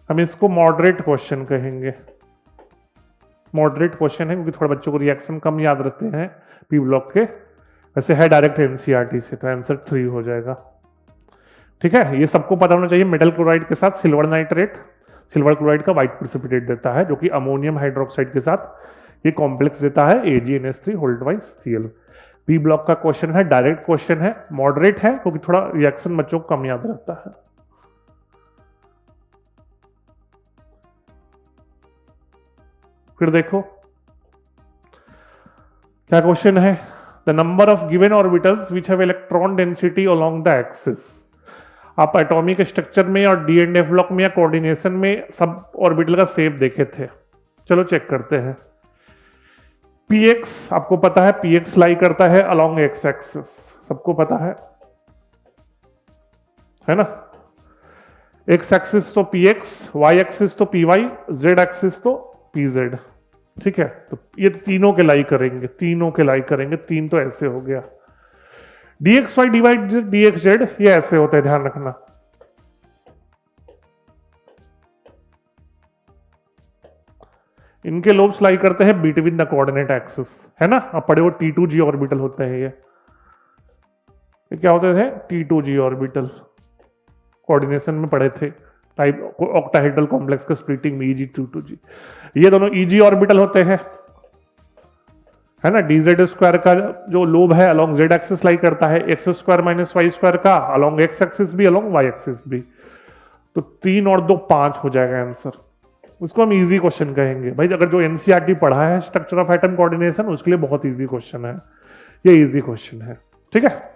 हम इसको मॉडरेट क्वेश्चन कहेंगे, मॉडरेट क्वेश्चन है, क्योंकि थोड़ा बच्चों को रिएक्शन कम याद रहते हैं पी ब्लॉक के, वैसे है डायरेक्ट एनसीईआरटी से, तो आंसर 3 हो जाएगा। ठीक है, ये सबको पता होना चाहिए। मेटल क्लोराइड के साथ सिल्वर नाइट्रेट, सिल्वर क्लोराइड का व्हाइट प्रेसिपिटेट देता है, जो कि अमोनियम हाइड्रोक्साइड के साथ ये कॉम्प्लेक्स देता है AgNH3 whole twice Cl। P block का क्वेश्चन है, डायरेक्ट क्वेश्चन है, मॉडरेट है, क्योंकि थोड़ा रिएक्शन बच्चों को कम याद रहता है। फिर देखो क्या क्वेश्चन है, the number of given orbitals which have electron density along the axis. आप एटॉमिक स्ट्रक्चर में और डी एंड एफ ब्लॉक में या कोऑर्डिनेशन में सब ऑर्बिटल का शेप देखे थे। चलो चेक करते हैं। पीएक्स आपको पता है, पीएक्स लाई करता है अलोंग एक्स एक्सिस, सबको पता है ना। एक्स एक्सिस तो पीएक्स, वाई एक्सिस तो पीवाई, जेड एक्सिस तो पीजेड। ठीक है, तो ये तीनों के लाई करेंगे, तीनों के लाई करेंगे, 3 तो ऐसे हो गया। dx y divide dx z ये ऐसे होता है, ध्यान रखना। इनके लोब्स लाई करते हैं बिटवीन द कोऑर्डिनेट एक्सिस, है ना। अब पढ़े वो T2G ऑर्बिटल होते हैं, ये क्या होते थे, T2G ऑर्बिटल, कोऑर्डिनेशन में पढ़े थे, टाइप ऑक्टाहेड्रल कॉम्प्लेक्स का स्प्लिटिंग में EG2G। ये दोनों EG ऑर्बिटल होते हैं, है ना। dz स्क्वायर का जो लोब है अलोंग z एक्सिस लाई करता है, x square minus Y square का अलोंग x एक्सिस भी, अलोंग y एक्सिस भी। तो 3 और 2 5 हो जाएगा आंसर। उसको हम इजी क्वेश्चन कहेंगे भाई। अगर जो एनसीईआरटी पढ़ा है स्ट्रक्चर ऑफ एटम कोऑर्डिनेशन, उसके लिए बहुत इजी क्वेश्चन है, ये इजी क्वेश्चन है। ठीक है,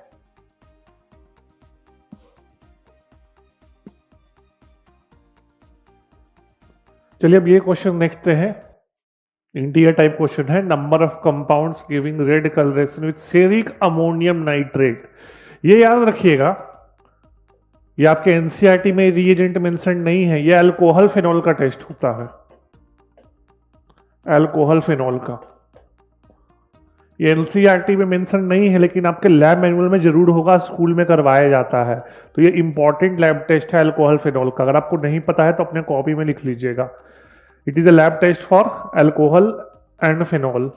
चलिए अब ये क्वेश्चन देखते हैं। इंटीरियर टाइप क्वेश्चन है, number of compounds giving red colouration with ceric ammonium nitrate. ये याद रखिएगा, ये आपके एनसीईआरटी में रिएजेंट मेंशन नहीं है, ये अल्कोहल फेनॉल का टेस्ट होता है, अल्कोहल फेनॉल का। ये एनसीईआरटी में मेंशन नहीं है, लेकिन आपके लैब मैनुअल में जरूर होगा, स्कूल में करवाया जाता है। तो ये इंपॉर्टेंट लैब टेस्ट है अल्कोहल फेनॉल का। अगर आपको नहीं पता है तो अपने कॉपी में लिख लीजिएगा। It is a lab test for alcohol and phenol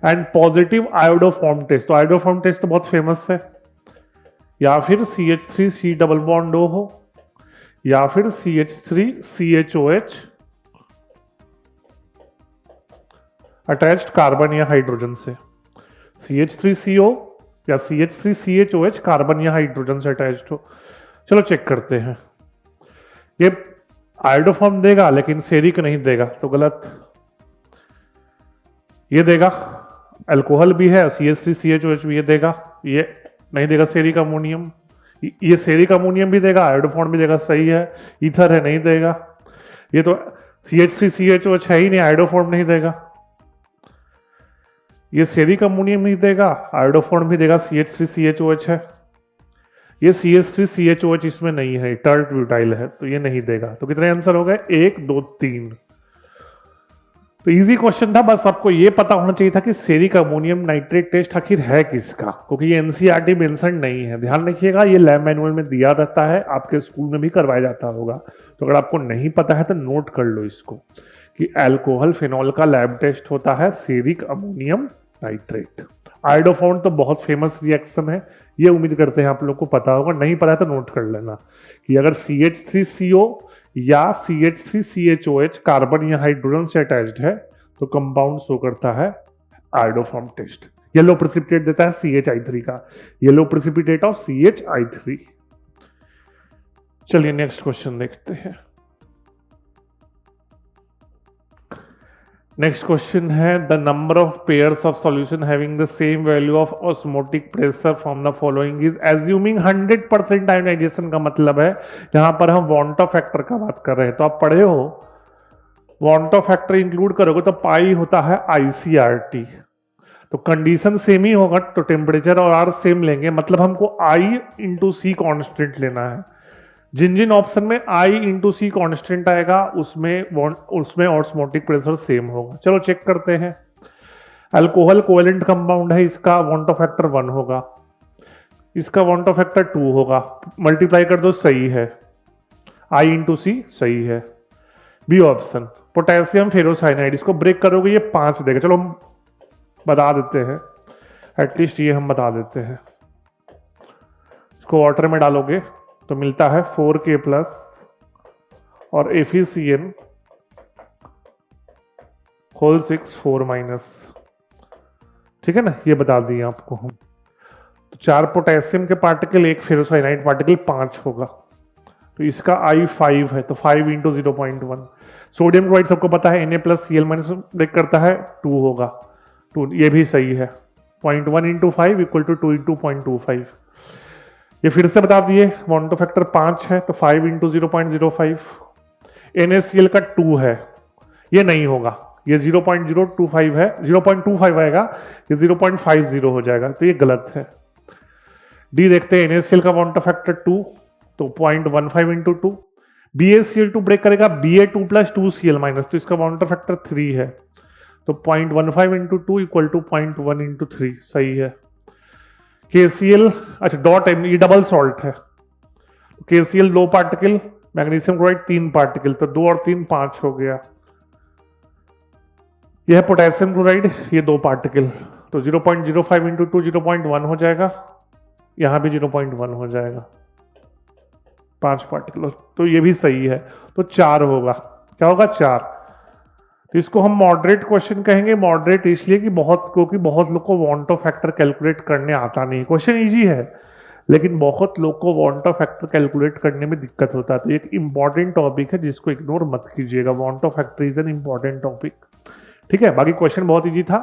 and positive iodoform test. तो आयोडोफॉर्म टेस्ट तो बहुत फेमस है, या फिर CH3C डबल बॉन्ड O हो, या फिर CH3CHOH अटैच्ड कार्बन या हाइड्रोजन से, CH3CO या CH3CHOH कार्बन या हाइड्रोजन से अटैच्ड हो। चलो चेक करते हैं। ये आयोडोफॉर्म देगा लेकिन सेरिक नहीं देगा, तो गलत। ये देगा, अल्कोहल भी है, CH3CHOH भी ये देगा, ये नहीं देगा सेरिक अमोनियम। ये सेरिक अमोनियम भी देगा, आयोडोफॉर्म भी देगा, सही है। ईथर है, नहीं देगा। ये तो CH3CHOH है ही नहीं, आयोडोफॉर्म नहीं देगा। ये सेरिक अमोनियम ही देगा, आयोडोफॉर्म भी देगा, CH3CHOH है। ये CH3CHOH इसमें नहीं है, टर्ट ब्यूटाइल है, तो ये नहीं देगा। तो कितने आंसर हो गए? 1 2 3। तो इजी क्वेश्चन था, बस आपको ये पता होना चाहिए था कि सेरिक अमोनियम नाइट्रेट टेस्ट आखिर है किसका, क्योंकि ये एनसीईआरटी मेंशन नहीं है। ध्यान रखिएगा, ये लैब मैनुअल में दिया रहता है, आपके स्कूल में भी करवाया जाता होगा। तो अगर आपको नहीं पता है तो नोट कर लो इसको कि अल्कोहल फिनॉल का लैब टेस्ट होता है सेरिक अमोनियम नाइट्रेट। आयोडोफॉन तो बहुत फेमस रिएक्शन है, ये उम्मीद करते हैं आप लोग को पता होगा। नहीं पता है तो नोट कर लेना कि अगर CH3CO या CH3CHOH कार्बन या हाइड्रोजन से अटैच्ड है तो कंपाउंड शो करता है आयोडोफॉर्म टेस्ट। येलो प्रेसिपिटेट देता है CHI3 का, येलो प्रेसिपिटेट ऑफ CHI3। चलिए नेक्स्ट क्वेश्चन देखते हैं। नेक्स्ट क्वेश्चन है the number of pairs of solution having the same value of osmotic pressure from the following is assuming 100% ionisation. का मतलब है यहां पर हम वॉन्टो फैक्टर का बात कर रहे हैं। तो आप पढ़े हो वॉन्टो फैक्टर इंक्लूड करोगे तो पाई होता है ICRT। तो कंडीशन सेम ही होगा तो टेम्परेचर और R सेम लेंगे, मतलब हमको I इंटू C कॉन्स्टेंट लेना है। जिन जिन ऑप्शन में I इंटू C कॉन्स्टेंट आएगा उसमें ऑस्मोटिक प्रेशर सेम होगा। चलो चेक करते हैं। अल्कोहल कोवेलेंट कंपाउंड है, इसका वॉन्टो फैक्टर 1 होगा, इसका वॉन्टो फैक्टर 2 होगा। मल्टीप्लाई कर दो, सही है। I इंटू C सही है। बी ऑप्शन पोटेशियम फेरोसाइनाइड, इसको ब्रेक करोगे ये 5 देगा। चलो हम बता देते हैं, एटलीस्ट ये हम बता देते हैं। इसको वाटर में डालोगे तो मिलता है 4K प्लस और FeCN होल 6 4 माइनस। ठीक है ना, ये बता दिए आपको हम। तो 4 पोटेशियम के पार्टिकल, 1 फेरोसाइनाइड पार्टिकल, 5 होगा। तो इसका I 5 है, तो 5 इंटू 0.1। सोडियम क्लोराइड सबको पता है Na+Cl- ब्रेक करता है 2 होगा, 2, ये भी सही है। 0.1 इंटू 5 इक्वल टू 2 इंटू 0.25। ये फिर से बता दिए, वॉन्टो फैक्टर 5 है तो 5 इंटू 0.05। NaCl का 2 है, ये नहीं होगा, ये 0.025 है, 0.25 आएगा, ये 0.50 हो जाएगा, तो ये गलत है। डी देखते हैं, NaCl का वॉन्टो फैक्टर 2 तो 0.15 इंटू 2। BaCl2 ब्रेक करेगा Ba2 प्लस 2Cl माइनस, तो इसका वॉन्टो फैक्टर 3 है, तो 0.15 इंटू 2 इक्वल टू 0.1 इंटू 3 सही है। KCl, अच्छा डॉट M, ये डबल सॉल्ट है। KCl 2 particle, magnesium chloride 3 particle, तो 2 और 3 5 हो गया। यह है पोटेशियम क्लोराइड, ये 2 पार्टिकल, तो 0.05 इंटू 2 0.1 हो जाएगा, यहां भी 0.1 हो जाएगा, 5 पार्टिकल, तो ये भी सही है, तो 4 होगा। क्या होगा? 4। तो इसको हम मॉडरेट क्वेश्चन कहेंगे। मॉडरेट इसलिए कि क्योंकि बहुत लोग को वॉन्टो फैक्टर कैलकुलेट करने आता नहीं। क्वेश्चन इजी है लेकिन बहुत लोग को वॉन्टो फैक्टर कैलकुलेट करने में दिक्कत होता है। तो एक इंपॉर्टेंट टॉपिक है जिसको इग्नोर मत कीजिएगा। Van't Hoff factor is an important topic. ठीक है, बाकी क्वेश्चन बहुत इजी था,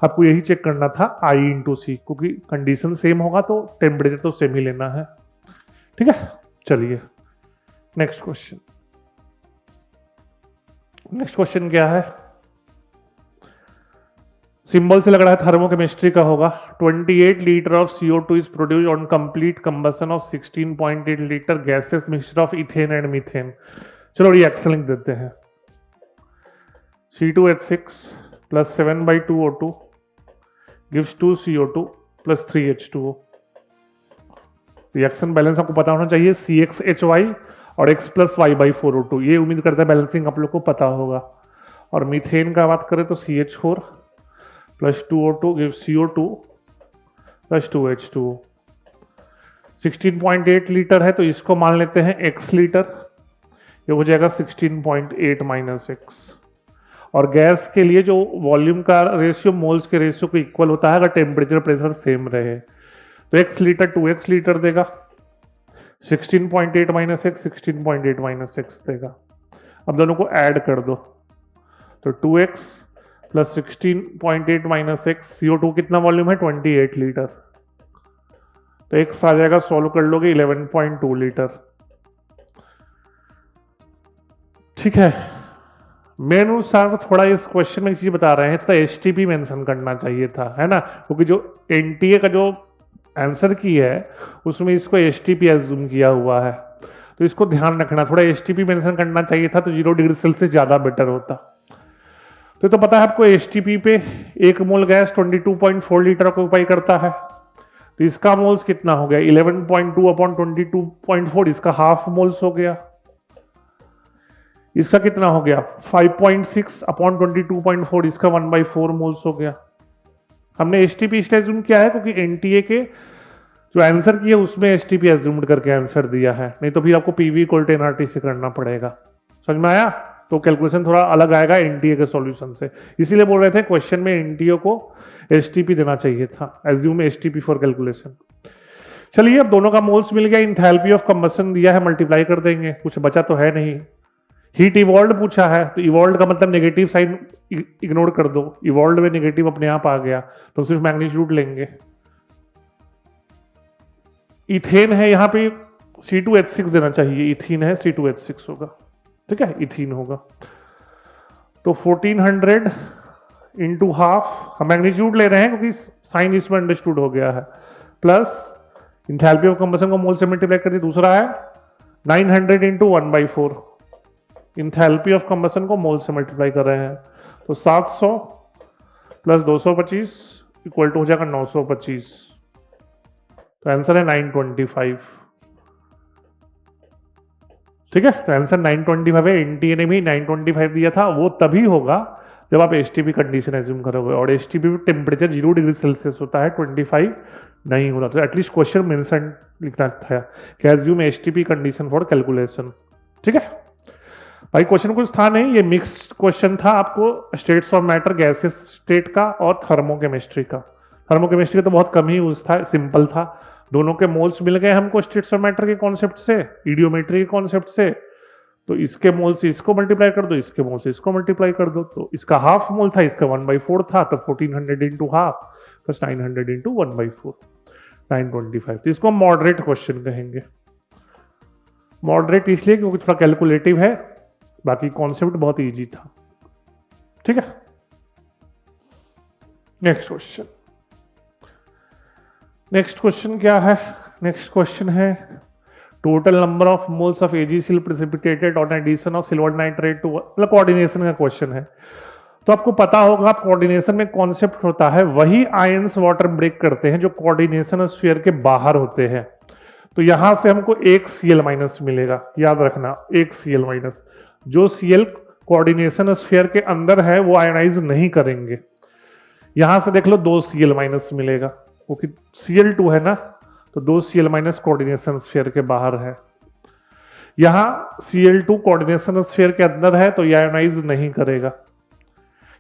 आपको यही चेक करना था I इंटू सी, क्योंकि कंडीशन सेम होगा तो टेम्परेचर तो सेम ही लेना है। ठीक है, चलिए नेक्स्ट क्वेश्चन। नेक्स्ट क्वेश्चन क्या है? सिंबल से लग रहा है थर्मोकेमिस्ट्री का होगा। 28 litre of CO2 is produced on complete combustion of 16.8 litre gases mixture of ethane and methane. चलो रिएक्शन लिख देते हैं। C2H6 plus 7/2 O2 gives 2 CO2 plus 3 H2O। Reaction balance आपको पता होना चाहिए, CXHY और X प्लस Y/4 O2। ये उम्मीद करता है बैलेंसिंग आप लोग को पता होगा। और मीथेन का बात करें तो CH4 plus 2 O2 gives CO2 plus 2 H2O। 16.8 litre है तो इसको मान लेते हैं X लीटर, ये हो जाएगा 16.8 माइनस X। और गैस के लिए जो वॉल्यूम का रेशियो मोल्स के रेशियो को इक्वल होता है अगर टेम्परेचर प्रेशर सेम रहे, तो X लीटर 2X लीटर देगा, 16.8 माइनस X 16.8 माइनस X देगा। अब दोनों को ऐड कर दो तो 2X plus 16.8 minus X, CO2 कितना वॉल्यूम है 28 लीटर, तो X आ जाएगा, सॉल्व कर लोगे 11.2 लीटर। ठीक है, मेरे अनुसार थोड़ा इस क्वेश्चन में एक चीज बता रहे हैं, तो STP मेंशन करना चाहिए था, है ना, क्योंकि जो NTA का जो आंसर की है उसमें इसको एसटीपी एज्यूम किया हुआ है, तो इसको ध्यान रखना, थोड़ा एसटीपी मेंशन करना चाहिए था तो 0 डिग्री सेल्सियस ज्यादा बेटर होता। तो पता है आपको एसटीपी पे 1 मोल गैस 22.4 लीटर ऑक्यूपाई करता है, तो इसका मोल्स कितना हो गया 11.2 अपॉन 22.4, इसका हाफ मोल्स हो गया। इसका कितना हो गया 5.6 अपॉन 22.4, इसका 1/4 मोल्स हो गया। हमने एसटीपी एज्यूम किया है क्योंकि एनटीए के जो आंसर किया उसमें एसटीपी एज्यूम्ड करके आंसर दिया है, नहीं तो फिर आपको पीवी इक्वल टू एनआरटी से करना पड़ेगा। समझ में आया? तो कैलकुलेशन थोड़ा अलग आएगा एनटीए के सॉल्यूशन से, इसीलिए बोल रहे थे क्वेश्चन में एनटीए को एसटीपी देना चाहिए था, एज्यूम एसटीपी फॉर कैलकुलेशन। चलिए अब दोनों का मोल्स मिल गया, इंथैल्पी ऑफ कंबशन दिया है, मल्टीप्लाई कर देंगे, कुछ बचा तो है नहीं। हीट इवॉल्व पूछा है, तो इवॉल्व का मतलब नेगेटिव साइन इग्नोर कर दो, इवॉल्व में नेगेटिव अपने आप आ गया, तो सिर्फ मैग्नीट्यूड लेंगे। इथेन है, यहाँ पे C2H6 देना चाहिए, इथीन है C2H6 होगा, ठीक है, इथीन होगा। तो 1400 इंटू हाफ, हम मैग्नीट्यूड ले रहे हैं क्योंकि साइन इसमें अंडरस्टूड हो गया है, प्लस इंथैल्पी ऑफ कंबशन को मोल से मल्टीप्लाई करिए, दूसरा है 900 इंटू 1/4, इंथैल्पी ऑफ कंबशन को मोल से मल्टीप्लाई कर रहे हैं, तो 700 प्लस 225 इक्वल टू हो जाएगा 925, तो आंसर है 925। ठीक है, तो आंसर 925 है। एनटीए ने भी 925 दिया था, वो तभी होगा जब आप एसटीपी कंडीशन एज्यूम करोगे, और एसटीपी में टेम्परेचर 0 डिग्री सेल्सियस होता है, 25 नहीं होता। तो एटलीस्ट क्वेश्चन मेंशन लिखना था कि assume STP condition for calculation. ठीक है भाई, क्वेश्चन कुछ था नहीं, ये मिक्स्ड क्वेश्चन था, आपको states of matter gases state का और थर्मोकेमिस्ट्री का। थर्मोकेमिस्ट्री का तो बहुत कम ही यूज था, सिंपल था, दोनों के मोल्स मिल गए हमको स्टेट्स ऑफ मैटर के कॉन्सेप्ट से, इडियोमेट्री के कॉन्सेप्ट से, तो इसके मोल से इसको मल्टीप्लाई कर दो, इसके मोल से इसको मल्टीप्लाई कर दो, तो इसका हाफ मोल था, इसका 1/4 था, तो 1400 इंटू हाफ प्लस 900 इंटू 1/4, 925। तो इसको मॉडरेट क्वेश्चन कहेंगे। मॉडरेट इसलिए क्योंकि थोड़ा कैलकुलेटिव है, बाकी कॉन्सेप्ट बहुत इजी था। ठीक है, नेक्स्ट क्वेश्चन। नेक्स्ट क्वेश्चन क्या है? नेक्स्ट क्वेश्चन है total number of moles of AgCl precipitated on addition of silver nitrate to, मतलब कोऑर्डिनेशन का क्वेश्चन है। तो आपको पता होगा कोऑर्डिनेशन में कॉन्सेप्ट होता है वही आयंस वाटर ब्रेक करते हैं जो कोऑर्डिनेशन स्फीयर के बाहर होते हैं। तो यहां से हमको एक Cl- मिलेगा, याद रखना, एक Cl-। जो Cl कोऑर्डिनेशन स्फीयर के अंदर है वो आयनाइज नहीं करेंगे। यहां से देख लो 2 Cl- मिलेगा, क्योंकि Cl2 है ना, तो 2 Cl- कोऑर्डिनेशन स्फीयर के बाहर है। यहां Cl2 कोऑर्डिनेशन स्फीयर के अंदर है तो ये आयनाइज नहीं करेगा।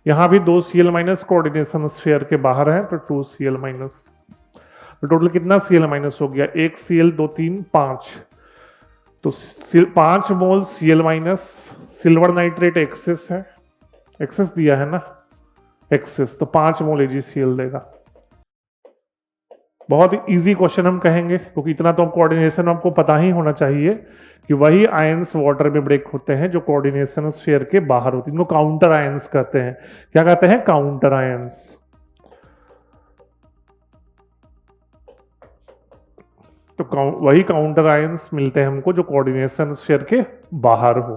यहां भी 2 Cl- कोऑर्डिनेशन स्फीयर के बाहर है, तो 2 Cl-। तो टोटल कितना Cl- हो गया? 1 Cl 2 3 5, तो 5 मोल Cl-, सिल्वर नाइट्रेट एक्सेस है, एक्सेस दिया है ना, एक्सेस, तो 5 मोल AgCl देगा। बहुत इजी क्वेश्चन हम कहेंगे, क्योंकि इतना तो कोऑर्डिनेशन आपको पता ही होना चाहिए कि वही आयंस वाटर में ब्रेक होते हैं जो कोऑर्डिनेशन स्फीयर के बाहर होते हैं, इनको काउंटर आयंस कहते हैं। क्या कहते हैं? Counter ions. तो वही काउंटर आयंस मिलते हैं हमको जो कोऑर्डिनेशन स्फीयर के बाहर हो।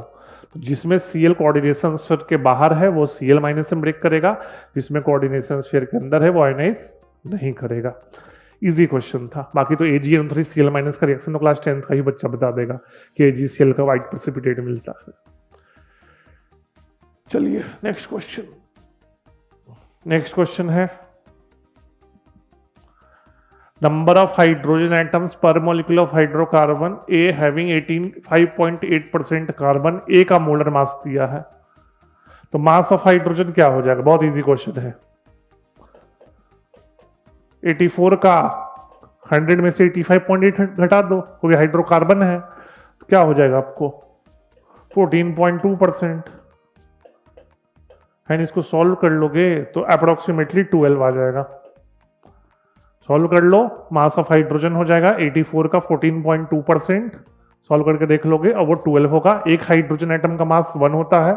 तो जिसमें Cl कोऑर्डिनेशन स्फीयर के बाहर है वो Cl- से ब्रेक करेगा, जिसमें कोऑर्डिनेशन स्फीयर के अंदर है वो आयनाइज नहीं करेगा। इजी क्वेश्चन था। बाकी तो AgNO3 Cl- का रिएक्शन तो क्लास 10th का ही बच्चा बता देगा कि AgCl का व्हाइट प्रेसिपिटेट मिलता है। चलिए नेक्स्ट क्वेश्चन। नेक्स्ट क्वेश्चन है नंबर ऑफ हाइड्रोजन एटम्स पर molecule of hydrocarbon A having 5.8% carbon A का मोलर मास दिया है। तो मास ऑफ हाइड्रोजन क्या हो जाएगा? बहुत इजी क्वेश्चन है। 84 का 100 में से 85.8 घटा दो, क्योंकि हाइड्रोकार्बन है, तो क्या हो जाएगा आपको? 14.2%। है, इसको सॉल्व कर लोगे तो अप्रोक्सीमेटली 12 आ जाएगा। सॉल्व कर लो, मास ऑफ हाइड्रोजन हो जाएगा 84 का 14.2%, सॉल्व करके देख लोगे और वो 12 होगा। एक हाइड्रोजन एटम का मास 1 होता है,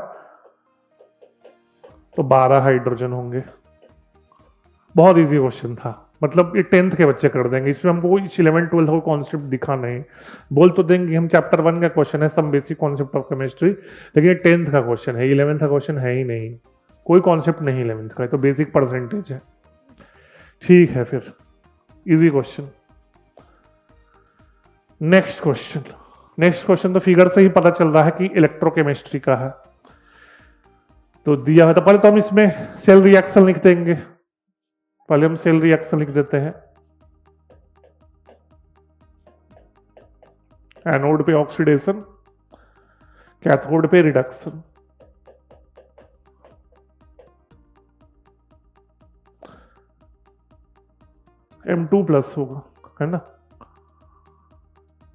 तो 12 हाइड्रोजन होंगे। बहुत इजी क्वेश्चन था, मतलब ये 10th के बच्चे कर देंगे, इसमें हमको 11 12 का कॉन्सेप्ट दिखा नहीं। बोल तो देंगे हम चैप्टर 1 का क्वेश्चन है some basic concept of chemistry, लेकिन ये 10th का क्वेश्चन है, 11th का क्वेश्चन है ही नहीं, कोई कॉन्सेप्ट नहीं 11th का, तो बेसिक परसेंटेज है। ठीक है, फिर इजी क्वेश्चन। नेक्स्ट क्वेश्चन तो फिगर से ही पता चल रहा है कि इलेक्ट्रोकेमिस्ट्री का है। तो दिया है तो पहले तो हम इसमें सेल रिएक्शन लिख देंगे, पहले हम सेल रिएक्शन लिख देते हैं। एनोड पे ऑक्सीडेशन, कैथोड पे रिडक्शन। M2+ होगा, है ना।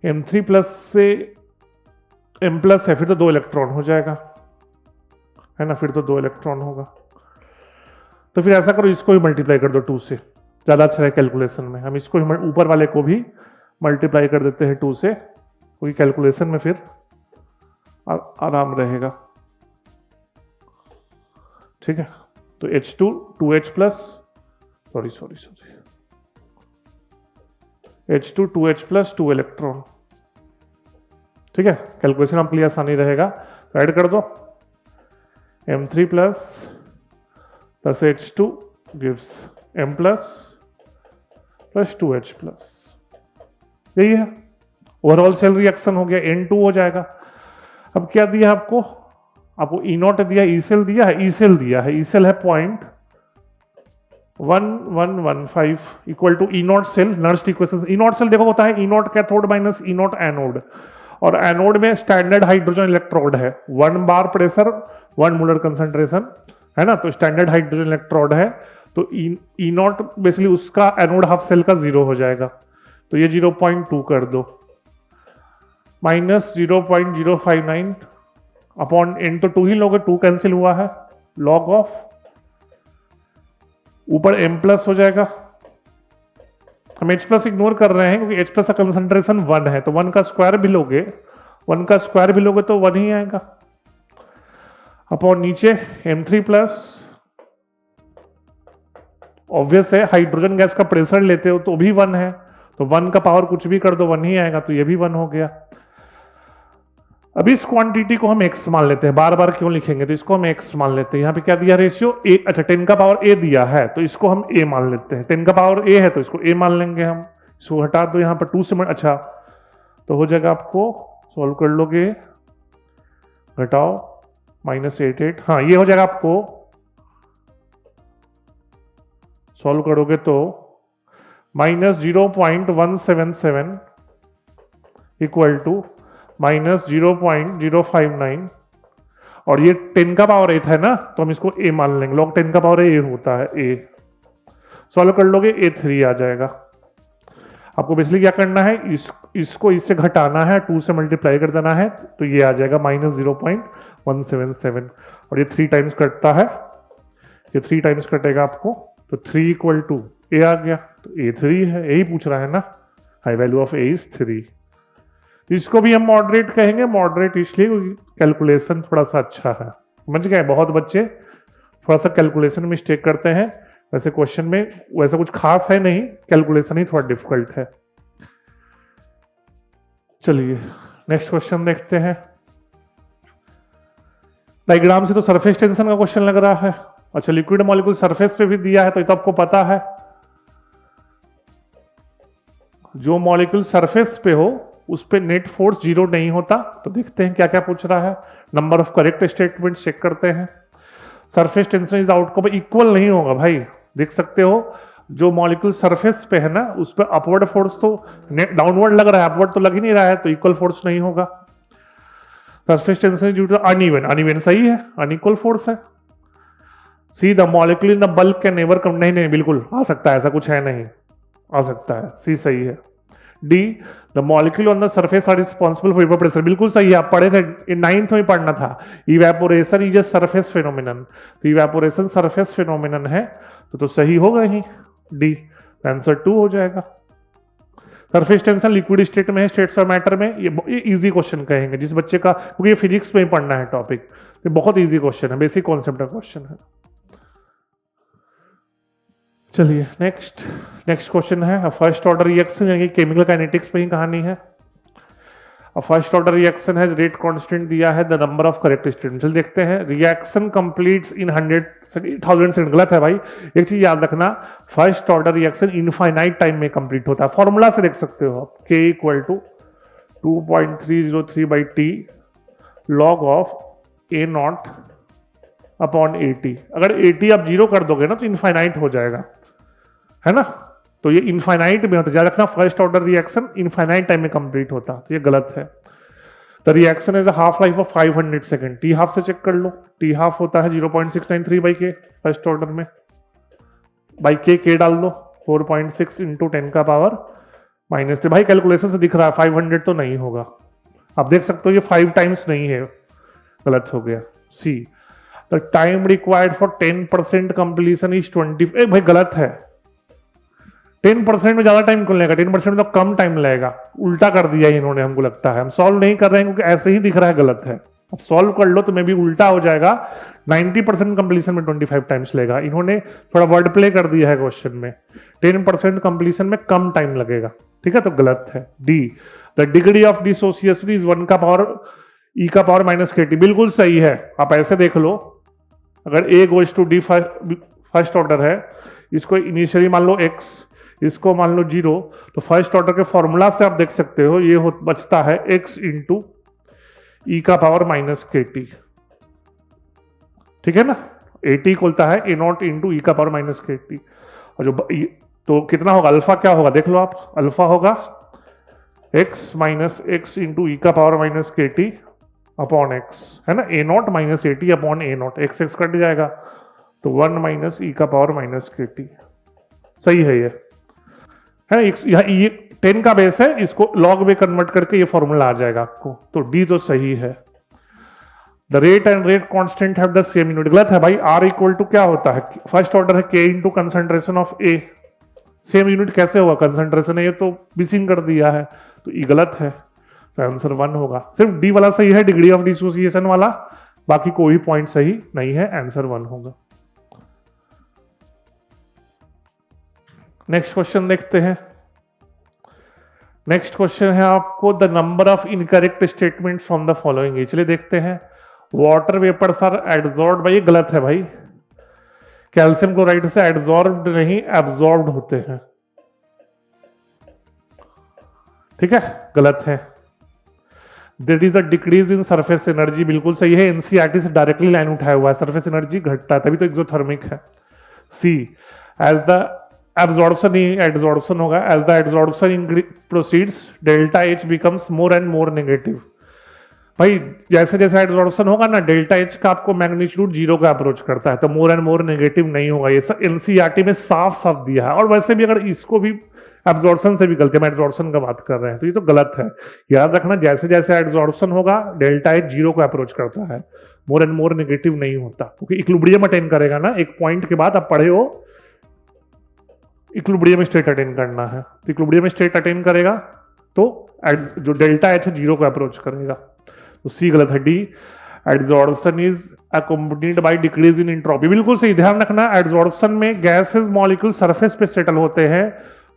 M3+ से M+ है, फिर तो 2 इलेक्ट्रॉन हो जाएगा, है ना, फिर तो 2 इलेक्ट्रॉन होगा। तो फिर ऐसा करो, इसको ही मल्टीप्लाई कर दो 2 से, ज़्यादा अच्छा है कैलकुलेशन में। हम इसको ऊपर वाले को भी मल्टीप्लाई कर देते हैं 2 से, क्योंकि कैलकुलेशन में फिर आराम रहेगा। ठीक है, तो H2 2H+, H2 2H+, 2 electron. ठीक है, कैलकुलेशन आपके लिए आसानी रहेगा, तो ऐड कर दो। M3+ plus H2 gives M+ plus 2H+, यही है। ओवरऑल सेल रिएक्शन हो गया, N2 हो जाएगा। अब क्या दिया आपको E0 दिया, ई सेल दिया है, ई सेल है 0.1115 equal to E0 cell. Nernst equation, E0 cell देखो होता है E0 cathode minus E0 anode, और एनोड में स्टैंडर्ड हाइड्रोजन इलेक्ट्रोड है, 1 बार प्रेशर 1 मोलर कंसंट्रेशन, है ना, तो स्टैंडर्ड हाइड्रोजन इलेक्ट्रोड है। तो E0 बेसिकली उसका एनोड हाफ सेल का 0 हो जाएगा, तो ये 0.2 कर दो, माइनस 0.059 अपॉन N, तो 2 ही लोगे, 2 कैंसिल हुआ है, लॉग ऑफ ऊपर M+ हो जाएगा। हम H+ इग्नोर कर रहे हैं क्योंकि H+ का कंसंट्रेशन 1 है, तो 1 का स्क्वायर भी लोगे, 1 का स्क्वायर भी लोगे तो 1 ही आएगा, अपॉन नीचे M3+। ऑब्वियस है, हाइड्रोजन गैस का प्रेशर लेते हो तो भी 1 है, तो 1 का पावर कुछ भी कर दो 1 ही आएगा, तो ये भी 1 हो गया। अब इस क्वांटिटी को हम x मान लेते हैं, बार बार क्यों लिखेंगे, तो इसको हम x मान लेते हैं। यहाँ पे क्या दिया रेशियो a, अच्छा 10 का पावर a दिया है, तो इसको हम a मान लेते हैं। 10 का पावर a है तो इसको a मान लेंगे हम, इसको हटा दो यहाँ पर 2 से, अच्छा तो हो जाएगा, आपको सॉल्व कर लोगे, घटाओ -88, हाँ ये हो जाएगा। आपको सॉल्व करोगे तो -0.177 इक्वल टू -0.059, और ये 10 का पावर 8 है ना, तो हम इसको a मान लेंगे, log 10 का पावर a होता है, a सॉल्व कर लोगे A3 आ जाएगा। आपको बेसिकली क्या करना है, इसको इससे घटाना है, 2 से मल्टीप्लाई कर देना है, तो ये आ जाएगा -0.177, और ये 3 टाइम्स कटता है, ये 3 टाइम्स कटेगा आपको, तो 3 इक्वल टू a आ गया, तो A3 है, यही पूछ रहा है ना, high value of a is 3। इसको भी हम मॉडरेट कहेंगे, मॉडरेट इसलिए क्योंकि कैलकुलेशन थोड़ा सा अच्छा है, समझ गए। बहुत बच्चे थोड़ा सा कैलकुलेशन में मिस्टेक करते हैं, वैसे क्वेश्चन में वैसा कुछ खास है नहीं, कैलकुलेशन ही थोड़ा डिफिकल्ट है। चलिए नेक्स्ट क्वेश्चन देखते हैं। डायग्राम से तो सरफेस टेंशन का क्वेश्चन लग रहा है। अच्छा, लिक्विड मॉलिक्यूल सरफेस पे भी दिया है, तो ये तो आपको पता है, जो मॉलिक्यूल सरफेस पे हो उस पे नेट फोर्स 0 नहीं होता। तो देखते हैं क्या क्या पूछ रहा है, number of correct statement check करते हैं। Surface tension is outcome equal नहीं होगा भाई, देख सकते हो जो मॉलिक्यूल सरफेस पे है ना उस पे अपवर्ड फोर्स तो डाउनवर्ड लग रहा है, अपवर्ड तो लग ही नहीं रहा है, तो इक्वल फोर्स नहीं होगा। Surface tension due to uneven, uneven सही है, अनइक्वल फोर्स है। C the molecule in the bulk can never come, नहीं नहीं बिल्कुल आ सकता है, ऐसा कुछ है नहीं, आ सकता है, सी सही है। D the molecule on the surface are responsible for evaporation, बिल्कुल सही है, आप पढ़े थे, 9th में पढ़ना था। Evaporation is a surface phenomenon, तो इवेपोरेशन सरफेस फिनोमिनन है, तो सही होगा ही, डी आंसर 2 हो जाएगा। सरफेस टेंशन लिक्विड स्टेट में है, स्टेट्स ऑफ मैटर में, ये इजी क्वेश्चन कहेंगे जिस बच्चे का, क्योंकि ये फिजिक्स में ही पढ़ना है टॉपिक, ये बहुत इजी क्वेश्चन है, बेसिक कॉन्सेप्ट का क्वेश्चन है। चलिए नेक्स्ट क्वेश्चन है फर्स्ट ऑर्डर रिएक्शन, यानी केमिकल काइनेटिक्स पे ही कहानी है। फर्स्ट ऑर्डर रिएक्शन है, रेट कांस्टेंट दिया है, the number of correct statement. चल देखते हैं। रिएक्शन कंप्लीट्स इन 100,000 सेकंड। गलत है भाई, एक चीज याद रखना, first order reaction infinite time में कंप्लीट होता है। फॉर्मूला से देख सकते हो आप, K equal to 2.303/T log of A0 upon AT। अगर AT आप 0 कर दोगे ना तो इनफाइनाइट हो जाएगा, है ना। तो ये इनफाइनाइट में होता है, याद रखना first order reaction infinite time में कंप्लीट होता, तो ये गलत है। The reaction is half life of 500 second. T half से चेक कर लो, टी हाफ होता है 0.693/K फर्स्ट ऑर्डर में, बाई K डाल दो 4.6 इंटू 10 का पावर -3। भाई कैलकुलेशन से दिख रहा है 500 तो नहीं होगा, आप देख सकते हो ये 5 टाइम्स नहीं है, गलत हो गया। See the time required for 10% completion is 20। भाई गलत है, 10% में ज्यादा टाइम क्यों लगेगा, 10% में तो कम टाइम लगेगा। उल्टा कर दिया इन्होंने, हमको लगता है। हम सॉल्व नहीं कर रहे हैं क्योंकि ऐसे ही दिख रहा है, गलत है। अब सॉल्व कर लो तो मे भी उल्टा हो जाएगा, 90% कंप्लीशन में 25 टाइम्स लगेगा। इन्होंने थोड़ा वर्ड प्ले कर दिया है क्वेश्चन में, 10% कंप्लीशन में कम टाइम लगेगा, ठीक है, तो गलत है। D the degree of dissociation is 1 का पावर E का पावर -KT। बिल्कुल सही है, आप ऐसे देख लो, अगर A goes to D first order है, इसको इनिशियली मान लो X, इसको मान लो 0, तो फर्स्ट ऑर्डर के फॉर्मूला से आप देख सकते हो ये बचता है X इंटू E का पावर -KT, ठीक है ना। AT खोलता है A0 इंटू E का पावर -KT, और जो तो कितना होगा, अल्फा क्या होगा देख लो आप, अल्फा होगा X minus x into E का पावर -KT अपॉन X, है ना। A0 minus AT upon A0, x cut जाएगा तो 1 माइनस E का पावर -KT। सही है ये, है यहाँ ये 10 का बेस है, इसको लॉग में कन्वर्ट करके ये फॉर्मूला आ जाएगा आपको, तो डी तो सही है। The rate and rate constant have the same unit. गलत है भाई, आर इक्वल टू क्या होता है, फर्स्ट ऑर्डर है K into concentration of A। Same unit कैसे होगा, कंसंट्रेशन है, ये तो मिसिंग कर दिया है, तो ये गलत है, तो आंसर 1 होगा। सिर्फ डी वाला सही है, डिग्री ऑफ डिसोसिएशन वाला, बाकी कोई पॉइंट सही नहीं है, आंसर 1 होगा। नेक्स्ट क्वेश्चन देखते हैं। नेक्स्ट क्वेश्चन है आपको, the number of incorrect statement from the following. चलिए देखते हैं। वाटर वेपर्स आर एब्जॉर्ब्ड, भाई गलत है भाई, कैल्शियम क्लोराइड से एब्जॉर्ब्ड नहीं एब्जॉर्ब्ड होते हैं, ठीक है, गलत है। There is a decrease in surface energy, बिल्कुल सही है, एनसीईआरटी से डायरेक्टली लाइन उठाया हुआ है, सरफेस एनर्जी घटता है तभी तो एक्सोथर्मिक है। सी एज द एब्जॉर्प्शन ही एड्सॉर्प्शन होगा, as the adsorption proceeds delta H becomes more and more negative. भाई जैसे जैसे एड्सॉर्प्शन होगा ना, डेल्टा H का आपको मैग्नीट्यूड 0 का अप्रोच करता है, तो मोर एंड मोर नेगेटिव नहीं होगा, ये सब एनसीईआरटी में साफ साफ दिया है। और वैसे भी अगर इसको भी एब्जॉर्प्शन से भी गलती, हम एड्सॉर्प्शन का बात कर रहे हैं, तो ये तो गलत है। याद रखना, जैसे जैसे एड्सॉर्प्शन होगा डेल्टा H 0 को अप्रोच करता है, मोर एंड मोर नेगेटिव नहीं होता, क्योंकि इक्विलिब्रियम अटेन करेगा ना, एक पॉइंट के बाद आप पढ़े हो इक्विलिब्रियम स्टेट अटेन करना है, तो इक्विलिब्रियम स्टेट अटेन करेगा तो जो डेल्टा H है 0 को अप्रोच करेगा, तो सी गलत है। D adsorption is accompanied by decrease in entropy, बिल्कुल सही। ध्यान रखना, एड्सॉर्प्शन में गैसेस मॉलिक्यूल सरफेस पे सेटल होते हैं,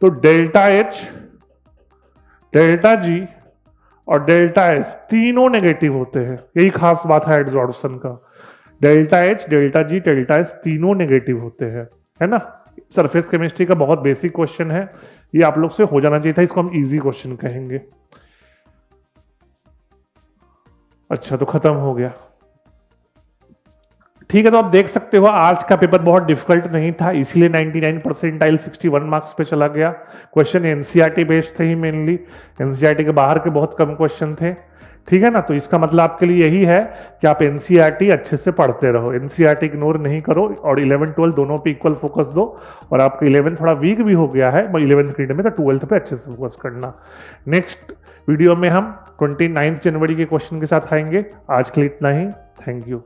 तो डेल्टा H, डेल्टा G और डेल्टा S तीनों नेगेटिव होते हैं, यही खास बात है एड्सॉर्प्शन का। Delta H, delta G, delta S तीनों नेगेटिव होते हैं, है ना। सरफेस केमिस्ट्री का बहुत बेसिक क्वेश्चन है, ये आप लोग से हो जाना चाहिए था, इसको हम इजी क्वेश्चन कहेंगे। अच्छा, तो खत्म हो गया, ठीक है। तो आप देख सकते हो आज का पेपर बहुत डिफिकल्ट नहीं था, इसलिए 99 परसेंटाइल 61 मार्क्स पे चला गया। क्वेश्चन एनसीईआरटी बेस्ड थे ही मेनली, एनसीईआरटी के बाहर के बहुत कम क्वेश्चन थे, ठीक है ना। तो इसका मतलब आपके लिए यही है कि आप एनसीईआरटी अच्छे से पढ़ते रहो, एनसीईआरटी इग्नोर नहीं करो, और 11-12 दोनों पे इक्वल फोकस दो। और आपका 11 थोड़ा वीक भी हो गया है 11th ग्रेड में, तो 12th पे अच्छे से फोकस करना। नेक्स्ट वीडियो में हम 29 जनवरी के क्वेश्चन के साथ आएंगे। आज के लिए इतना ही, थैंक यू।